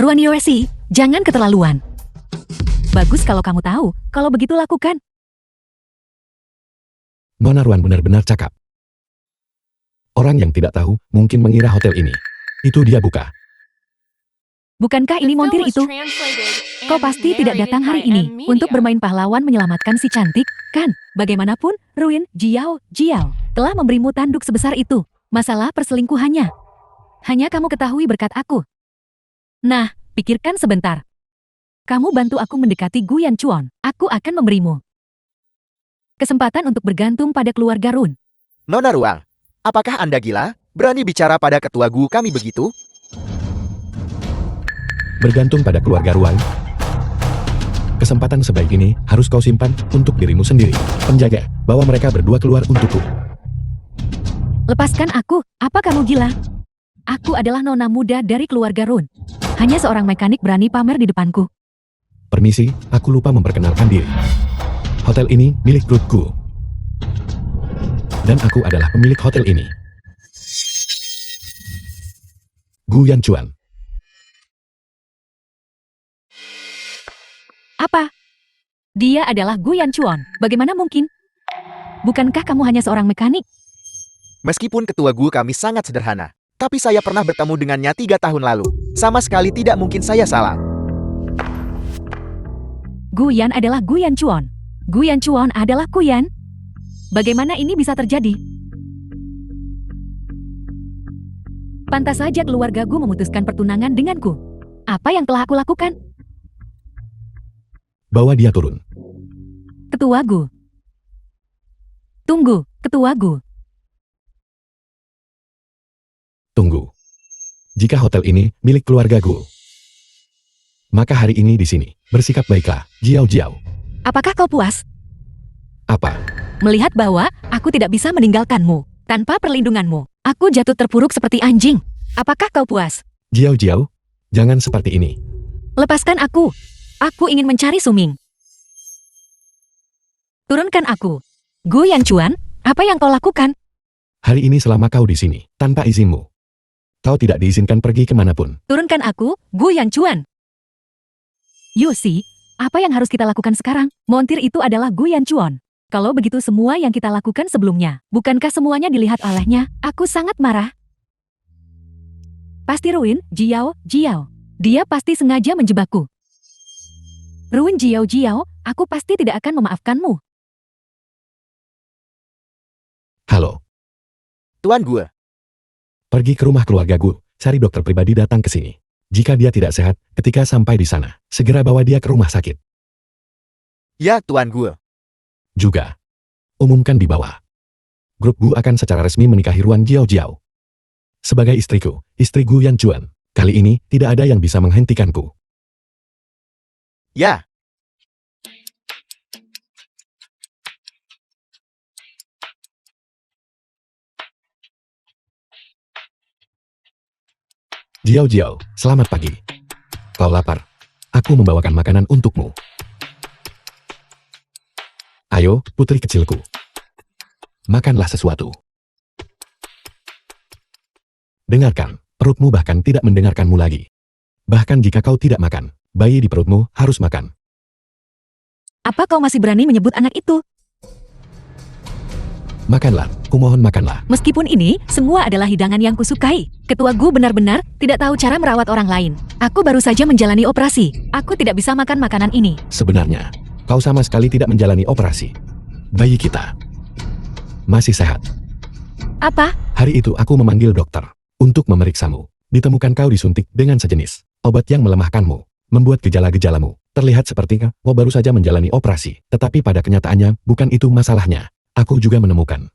Ruan Yoesi, jangan keterlaluan. Bagus kalau kamu tahu, kalau begitu lakukan. Nona Ruan benar-benar cakap. Orang yang tidak tahu mungkin mengira hotel ini. Itu dia buka. Bukankah ini montir itu? Kau pasti tidak datang hari ini untuk bermain pahlawan menyelamatkan si cantik, kan? Bagaimanapun, Ruin Jiao telah memberimu tanduk sebesar itu. Masalah perselingkuhannya hanya kamu ketahui berkat aku. Nah, pikirkan sebentar. Kamu bantu aku mendekati Gu Yanchuan. Aku akan memberimu kesempatan untuk bergantung pada keluarga Run. Nona Ruang, apakah Anda gila? Berani bicara pada ketua Gu kami begitu? bergantung pada keluarga Ruan. Kesempatan sebaik ini harus kau simpan untuk dirimu sendiri. Penjaga, bawa mereka berdua keluar untukku. Lepaskan aku, apa kamu gila? Aku adalah nona muda dari keluarga Run. Hanya seorang mekanik berani pamer di depanku. Permisi, aku lupa memperkenalkan diri. Hotel ini milik grupku. Dan aku adalah pemilik hotel ini. Gu Yanchuan. Apa? Dia adalah Gu Yanchuan. Bagaimana mungkin? Bukankah kamu hanya seorang mekanik? Meskipun ketua Gu kami sangat sederhana, tapi saya pernah bertemu dengannya 3 tahun lalu. Sama sekali tidak mungkin saya salah. Gu Yan adalah Gu Yanchuan. Gu Yanchuan adalah Gu Yan. Bagaimana ini bisa terjadi? Pantas saja keluarga Gu memutuskan pertunangan denganku. Apa yang telah aku lakukan? Bawa dia turun. Ketua Gu. Tunggu, Ketua Gu. Tunggu. Jika hotel ini milik keluarga Gu, maka hari ini di sini bersikap baiklah, Jiao Jiao. Apakah kau puas? Apa? Melihat bahwa aku tidak bisa meninggalkanmu. Tanpa perlindunganmu, aku jatuh terpuruk seperti anjing. Apakah kau puas? Jiao Jiao, jangan seperti ini. Lepaskan aku. Aku ingin mencari Suming. Turunkan aku. Gu Yanchuan, apa yang kau lakukan? Hari ini selama kau di sini, tanpa izinmu, kau tidak diizinkan pergi kemanapun. Turunkan aku, Gu Yanchuan. Yusi, apa yang harus kita lakukan sekarang? Montir itu adalah Gu Yanchuan. Kalau begitu semua yang kita lakukan sebelumnya, bukankah semuanya dilihat olehnya? Aku sangat marah. Pasti Ruin, Jiao, Jiao. Dia pasti sengaja menjebakku. Ruin Jiao Jiao, aku pasti tidak akan memaafkanmu. Halo, Tuan Gu, pergi ke rumah keluarga Gu, cari dokter pribadi datang ke sini. Jika dia tidak sehat, ketika sampai di sana, segera bawa dia ke rumah sakit. ya Tuan Gu. Juga, umumkan di bawah. Grup Gu akan secara resmi menikahi Ruan Jiao Jiao. Sebagai istriku, istri Gu Yanchuan, kali ini tidak ada yang bisa menghentikanku. Ya, Jiao Jiao, selamat pagi. Kau lapar? Aku membawakan makanan untukmu. Ayo, putri kecilku. Makanlah sesuatu. Dengarkan, perutmu bahkan tidak mendengarkanmu lagi. Bahkan jika kau tidak makan, bayi di perutmu harus makan. Apa kau masih berani menyebut anak itu? Makanlah, kumohon makanlah. Meskipun ini semua adalah hidangan yang kusukai, Ketua Gu benar-benar tidak tahu cara merawat orang lain. Aku baru saja menjalani operasi. Aku tidak bisa makan makanan ini. Sebenarnya, kau sama sekali tidak menjalani operasi. Bayi kita masih sehat. Apa? Hari itu aku memanggil dokter untuk memeriksamu. Ditemukan kau disuntik dengan sejenis obat yang melemahkanmu, membuat gejala-gejalamu terlihat seperti kau baru saja menjalani operasi. Tetapi pada kenyataannya, bukan itu masalahnya. Aku juga menemukan.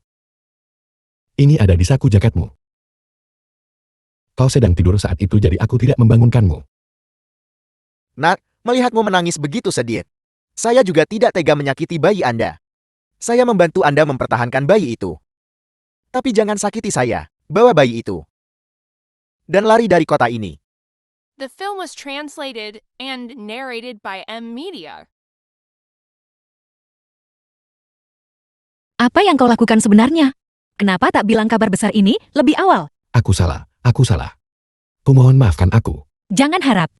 Ini ada di saku jaketmu. Kau sedang tidur saat itu, jadi aku tidak membangunkanmu. Nak, melihatmu menangis begitu sedih. Saya juga tidak tega menyakiti bayi Anda. Saya membantu Anda mempertahankan bayi itu. Tapi jangan sakiti saya, bawa bayi itu. Dan lari dari kota ini. The film was translated and narrated by M Media. Apa yang kau lakukan sebenarnya? Kenapa tak bilang kabar besar ini lebih awal? Aku salah, aku salah. Kumohon maafkan aku. Jangan harap.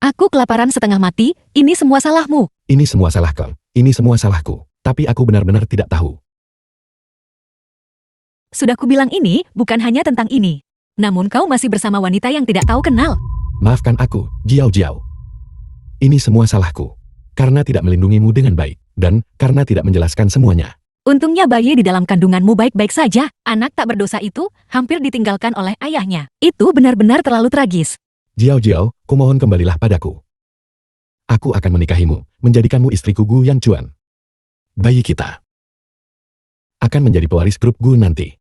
Aku kelaparan setengah mati, ini semua salahmu. Ini semua salah kau, ini semua salahku. Tapi aku benar-benar tidak tahu. Sudah kubilang ini bukan hanya tentang ini. Namun kau masih bersama wanita yang tidak kau kenal. Maafkan aku, Jiao Jiao. Ini semua salahku. Karena tidak melindungimu dengan baik. Dan karena tidak menjelaskan semuanya. Untungnya bayi di dalam kandunganmu baik-baik saja. Anak tak berdosa itu hampir ditinggalkan oleh ayahnya. Itu benar-benar terlalu tragis. Jiao Jiao, kumohon kembalilah padaku. Aku akan menikahimu, menjadikanmu istriku Gu Yanchuan. Bayi kita akan menjadi pewaris grup Gu nanti.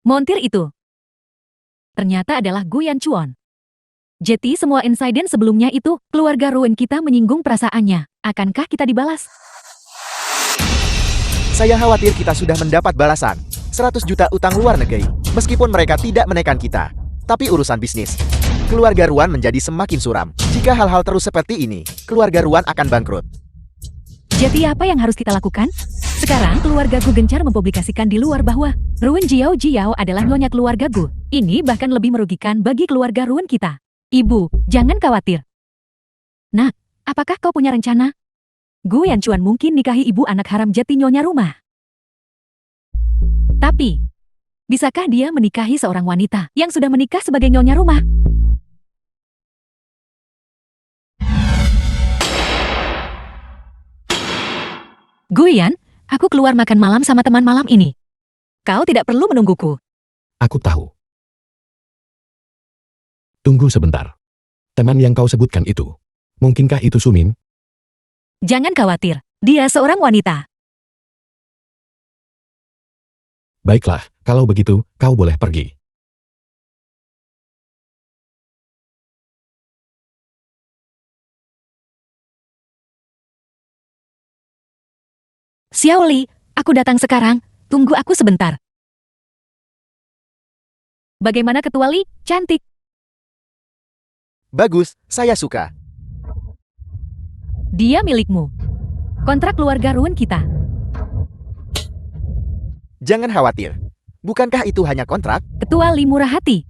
Montir itu ternyata adalah Gu Yanchuan. Jadi semua insiden sebelumnya itu, keluarga Ruin kita menyinggung perasaannya. Akankah kita dibalas? Saya khawatir kita sudah mendapat balasan. 100 juta utang luar negeri. Meskipun mereka tidak menekan kita. Tapi urusan bisnis. Keluarga Ruan menjadi semakin suram. Jika hal-hal terus seperti ini, keluarga Ruan akan bangkrut. Jadi apa yang harus kita lakukan? Sekarang keluarga Gu gencar mempublikasikan di luar bahwa Ruin Jiao Jiao adalah nyonya keluarga Gu. Ini bahkan lebih merugikan bagi keluarga Ruin kita. Ibu, jangan khawatir. Nah, apakah kau punya rencana? Gu Yanchuan mungkin nikahi ibu anak haram jati nyonya rumah. Tapi, bisakah dia menikahi seorang wanita yang sudah menikah sebagai nyonya rumah? Guyan, aku keluar makan malam sama teman malam ini. Kau tidak perlu menungguku. Aku tahu. Tunggu sebentar. Teman yang kau sebutkan itu, mungkinkah itu Sumin? Jangan khawatir, dia seorang wanita. Baiklah, kalau begitu, kau boleh pergi. Xiaoli, aku datang sekarang, tunggu aku sebentar. Bagaimana Ketua Li? Cantik. Bagus, saya suka. Dia milikmu. Kontrak keluarga Ruin kita. Jangan khawatir. Bukankah itu hanya kontrak? Ketua Li murah hati.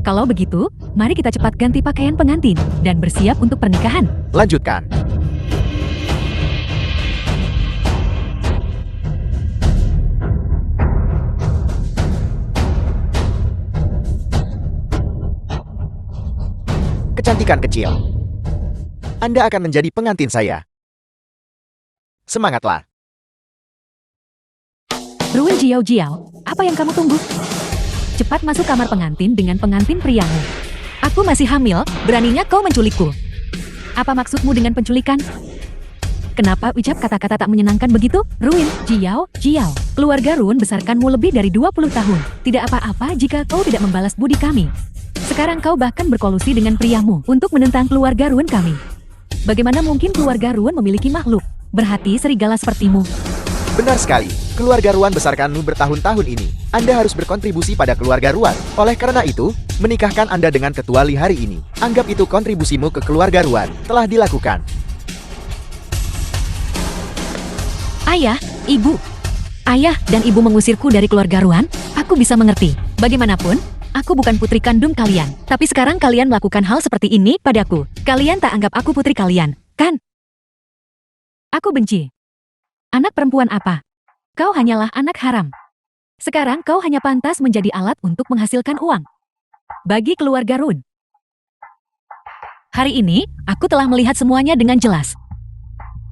Kalau begitu, mari kita cepat ganti pakaian pengantin dan bersiap untuk pernikahan. Lanjutkan. Kecantikan kecil. Anda akan menjadi pengantin saya. Semangatlah. Ruin Jiao Jiao, apa yang kamu tunggu? Cepat masuk kamar pengantin dengan pengantin priamu. Aku masih hamil, beraninya kau menculikku. Apa maksudmu dengan penculikan? Kenapa ucap kata-kata tak menyenangkan begitu? Ruin, Jiao, Jiao. Keluarga Ruin besarkanmu lebih dari 20 tahun. Tidak apa-apa jika kau tidak membalas budi kami. Sekarang kau bahkan berkolusi dengan priamu untuk menentang keluarga Ruin kami. Bagaimana mungkin keluarga Ruin memiliki makhluk berhati serigala sepertimu? Benar sekali. Keluarga Ruan besarkanmu bertahun-tahun ini. Anda harus berkontribusi pada keluarga Ruan. Oleh karena itu, menikahkan Anda dengan Ketua Li hari ini. Anggap itu kontribusimu ke keluarga Ruan. Telah dilakukan. Ayah, ibu. Ayah dan ibu mengusirku dari keluarga Ruan, aku bisa mengerti. Bagaimanapun, aku bukan putri kandung kalian. Tapi sekarang kalian melakukan hal seperti ini padaku. Kalian tak anggap aku putri kalian, kan? Aku benci. Anak perempuan apa? Kau hanyalah anak haram. Sekarang kau hanya pantas menjadi alat untuk menghasilkan uang. Bagi keluarga Run. Hari ini, aku telah melihat semuanya dengan jelas.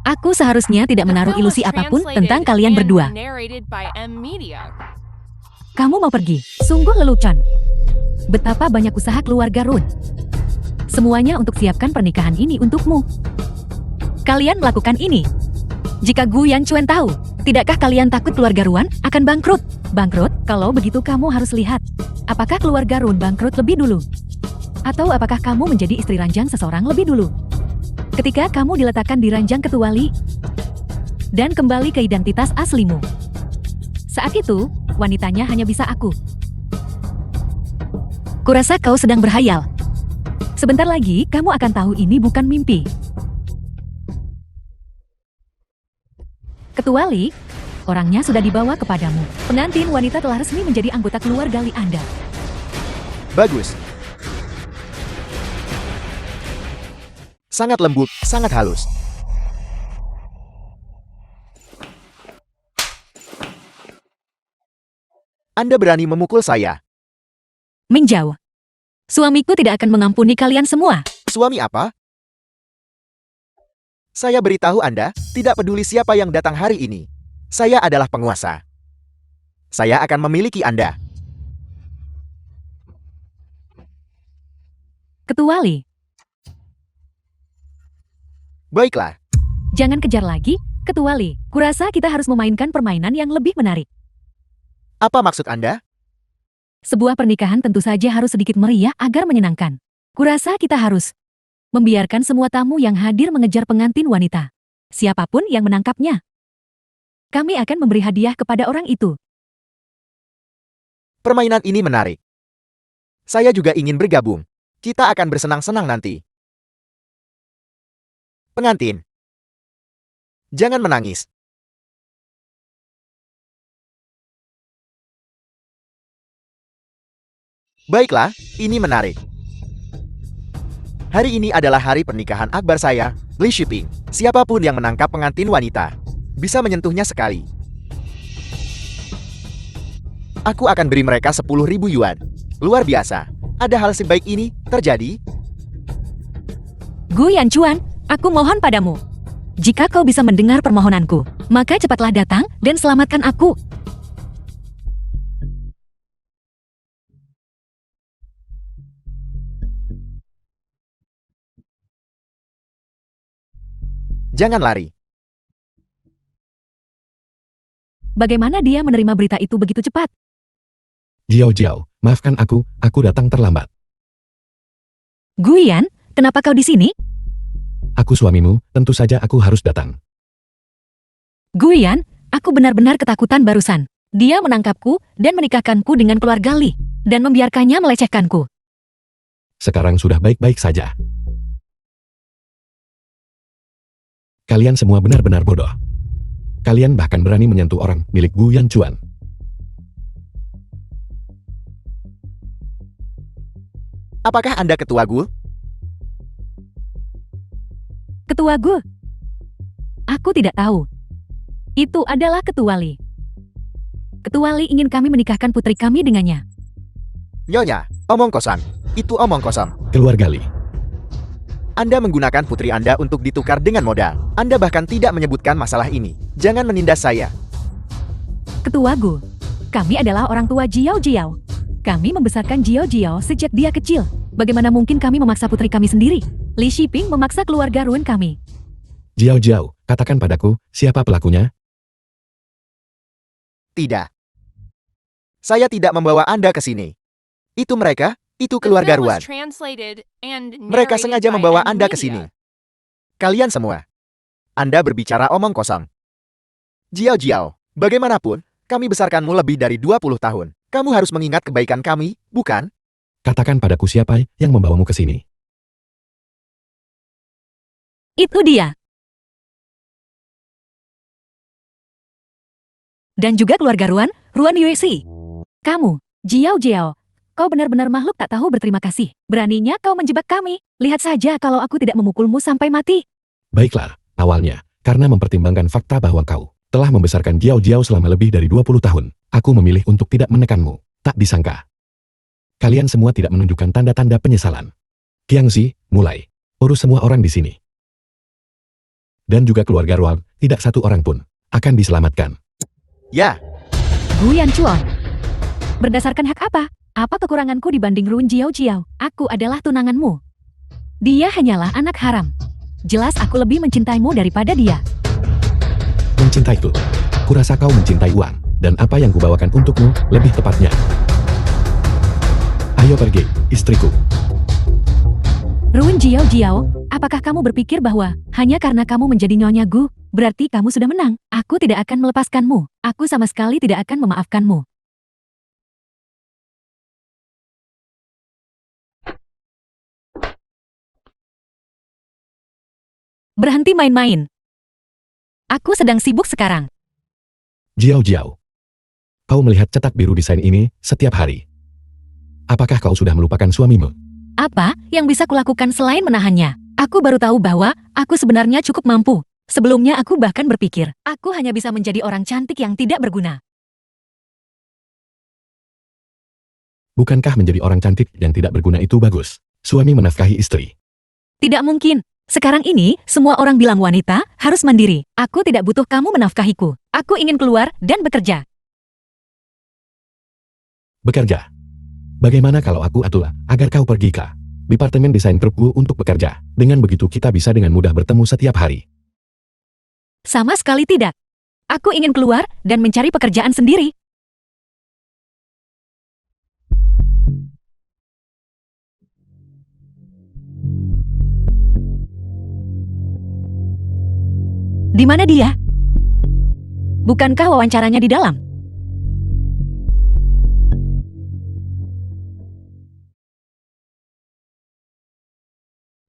Aku seharusnya tidak menaruh ilusi apapun tentang kalian berdua. Kamu mau pergi? Sungguh lelucon. Betapa banyak usaha keluarga Run. Semuanya untuk siapkan pernikahan ini untukmu. Kalian melakukan ini. Jika Gu Yanchuan tahu, tidakkah kalian takut keluarga Ruan akan bangkrut? Bangkrut? Kalau begitu kamu harus lihat. Apakah keluarga Run bangkrut lebih dulu? Atau apakah kamu menjadi istri ranjang seseorang lebih dulu? Ketika kamu diletakkan di ranjang Ketua Li dan kembali ke identitas aslimu. Saat itu, wanitanya hanya bisa aku. Kurasa kau sedang berhayal. Sebentar lagi, kamu akan tahu ini bukan mimpi. Ketua Li, orangnya sudah dibawa kepadamu. Pengantin wanita telah resmi menjadi anggota keluarga Li Anda. Bagus. Sangat lembut, sangat halus. Anda berani memukul saya. Mingjau. Suamiku tidak akan mengampuni kalian semua. Suami apa? Saya beritahu Anda, tidak peduli siapa yang datang hari ini. Saya adalah penguasa. Saya akan memiliki Anda. Ketua Li, Baiklah. jangan kejar lagi, Ketua Li. Kurasa kita harus memainkan permainan yang lebih menarik. Apa maksud Anda? Sebuah pernikahan tentu saja harus sedikit meriah agar menyenangkan. Kurasa kita harus membiarkan semua tamu yang hadir mengejar pengantin wanita. Siapapun yang menangkapnya. Kami akan memberi hadiah kepada orang itu. Permainan ini menarik. Saya juga ingin bergabung. Kita akan bersenang-senang nanti. Pengantin, jangan menangis. Baiklah, ini menarik. Hari ini adalah hari pernikahan akbar saya, Li Shiping. Siapapun yang menangkap pengantin wanita, bisa menyentuhnya sekali. Aku akan beri mereka 10.000 yuan. Luar biasa. Ada hal sebaik ini terjadi? Gu Yanchuan, aku mohon padamu. Jika kau bisa mendengar permohonanku, maka cepatlah datang dan selamatkan aku. Jangan lari. Bagaimana dia menerima berita itu begitu cepat? Jiao Jiao, maafkan aku datang terlambat. Guian, kenapa kau di sini? Aku suamimu, tentu saja aku harus datang. Guian, aku benar-benar ketakutan barusan. Dia menangkapku dan menikahkanku dengan keluarga Li, dan membiarkannya melecehkanku. Sekarang sudah baik-baik saja. Kalian semua benar-benar bodoh. Kalian bahkan berani menyentuh orang milik Gu Yanchuan. Apakah Anda ketua Gu? Ketua Gu? Aku tidak tahu. Itu adalah Ketua Li. Ketua Li ingin kami menikahkan putri kami dengannya. Nyonya, omong kosong. Itu omong kosong. Keluarga Li. Anda menggunakan putri Anda untuk ditukar dengan modal. Anda bahkan tidak menyebutkan masalah ini. Jangan menindas saya. Ketua Gu, kami adalah orang tua Jiao Jiao. Kami membesarkan Jiao Jiao sejak dia kecil. Bagaimana mungkin kami memaksa putri kami sendiri? Li Shiping memaksa keluarga Ruan kami. Jiao Jiao, katakan padaku, siapa pelakunya? Tidak. Saya tidak membawa Anda ke sini. Itu mereka, itu The keluarga film was Ruan. translated and Mereka narrated sengaja by membawa Ed Anda ke Media. sini. Kalian semua. Anda berbicara omong kosong. Jiao Jiao, bagaimanapun, kami besarkanmu lebih dari 20 tahun. Kamu harus mengingat kebaikan kami, bukan? Katakan padaku siapa yang membawamu ke sini. Itu dia. Dan juga keluarga Ruan, Ruan Yuexi. Kamu, Jiao Jiao, kau benar-benar makhluk tak tahu berterima kasih. Beraninya kau menjebak kami. Lihat saja kalau aku tidak memukulmu sampai mati. Baiklah, awalnya, karena mempertimbangkan fakta bahwa kau telah membesarkan Jiao Jiao selama lebih dari 20 tahun, aku memilih untuk tidak menekanmu. Tak disangka. Kalian semua tidak menunjukkan tanda-tanda penyesalan. Qiangzi, mulai. Urus semua orang di sini. Dan juga keluarga Ruan, tidak satu orang pun akan diselamatkan. Ya, Gu Yanchuan. Berdasarkan hak apa? Apa kekuranganku dibanding Ruan Jiao Jiao? Aku adalah tunanganmu. Dia hanyalah anak haram. Jelas aku lebih mencintaimu daripada dia. Mencintaiku. Kurasa kau mencintai uang. Dan apa yang kubawakan untukmu, lebih tepatnya. Ayo pergi, istriku. Ruan Jiao Jiao, apakah kamu berpikir bahwa hanya karena kamu menjadi nyonya Gu, berarti kamu sudah menang? Aku tidak akan melepaskanmu. Aku sama sekali tidak akan memaafkanmu. Berhenti main-main. Aku sedang sibuk sekarang. Jiao Jiao. Kau melihat cetak biru desain ini setiap hari. Apakah kau sudah melupakan suamimu? Apa yang bisa kulakukan selain menahannya? Aku baru tahu bahwa aku sebenarnya cukup mampu. Sebelumnya aku bahkan berpikir, aku hanya bisa menjadi orang cantik yang tidak berguna. Bukankah menjadi orang cantik yang tidak berguna itu bagus? Suami menafkahi istri. Tidak mungkin. Sekarang ini, semua orang bilang wanita harus mandiri. Aku tidak butuh kamu menafkahiku. Aku ingin keluar dan bekerja. Bekerja. Bagaimana kalau aku atulah agar kau pergi ke Departemen Desain Grupku untuk bekerja. Dengan begitu kita bisa dengan mudah bertemu setiap hari. Sama sekali tidak. Aku ingin keluar dan mencari pekerjaan sendiri. Di mana dia? Bukankah wawancaranya di dalam?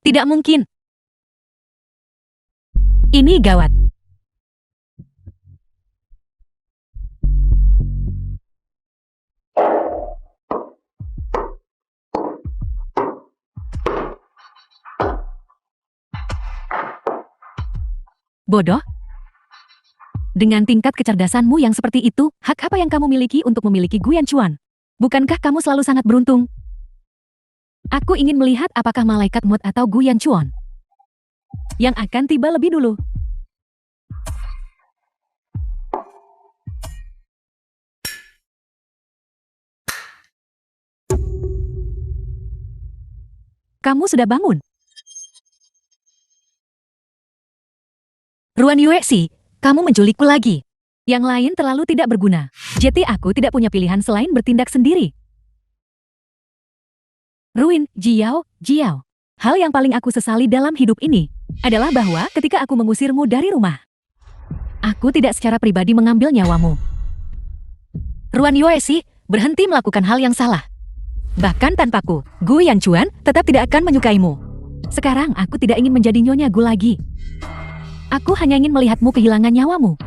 Tidak mungkin. Ini gawat. Bodoh. Dengan tingkat kecerdasanmu yang seperti itu, hak apa yang kamu miliki untuk memiliki Guyan Chuan? Bukankah kamu selalu sangat beruntung? Aku ingin melihat apakah malaikat Mod atau Guyan Chuan yang akan tiba lebih dulu. Kamu sudah bangun? Ruan Yuexi, kamu menculikku lagi. Yang lain terlalu tidak berguna. Jadi aku tidak punya pilihan selain bertindak sendiri. Ruin, Jiao. Hal yang paling aku sesali dalam hidup ini adalah bahwa ketika aku mengusirmu dari rumah, aku tidak secara pribadi mengambil nyawamu. Ruan Yuexi, berhenti melakukan hal yang salah. Bahkan tanpaku, Guyan Chuan tetap tidak akan menyukaimu. Sekarang aku tidak ingin menjadi Nyonya Gu lagi. Aku hanya ingin melihatmu kehilangan nyawamu.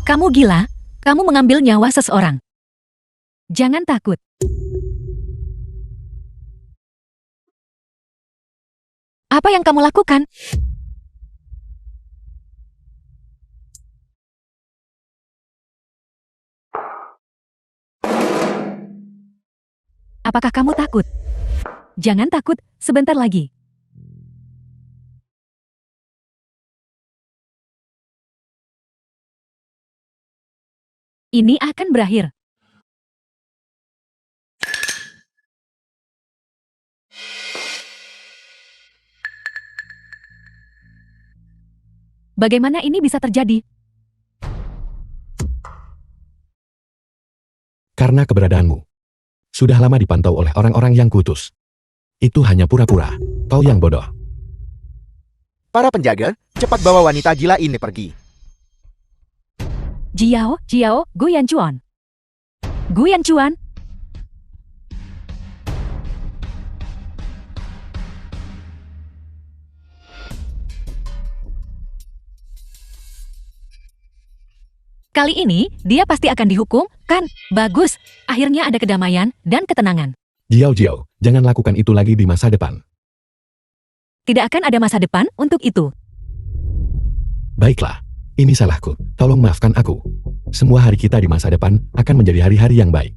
Kamu gila, kamu mengambil nyawa seseorang. Jangan takut. Apa yang kamu lakukan? Apakah kamu takut? Jangan takut, sebentar lagi. Ini akan berakhir. Bagaimana ini bisa terjadi? Karena keberadaanmu sudah lama dipantau oleh orang-orang yang kutus. Itu hanya pura-pura. Kau yang bodoh. Para penjaga, cepat bawa wanita gila ini pergi. Jiao, Guyan Chuan. Guyan Chuan. Kali ini, dia pasti akan dihukum, kan? Bagus, akhirnya ada kedamaian dan ketenangan. Jiao, jangan lakukan itu lagi di masa depan. Tidak akan ada masa depan untuk itu. Baiklah, ini salahku. Tolong maafkan aku. Semua hari kita di masa depan akan menjadi hari-hari yang baik.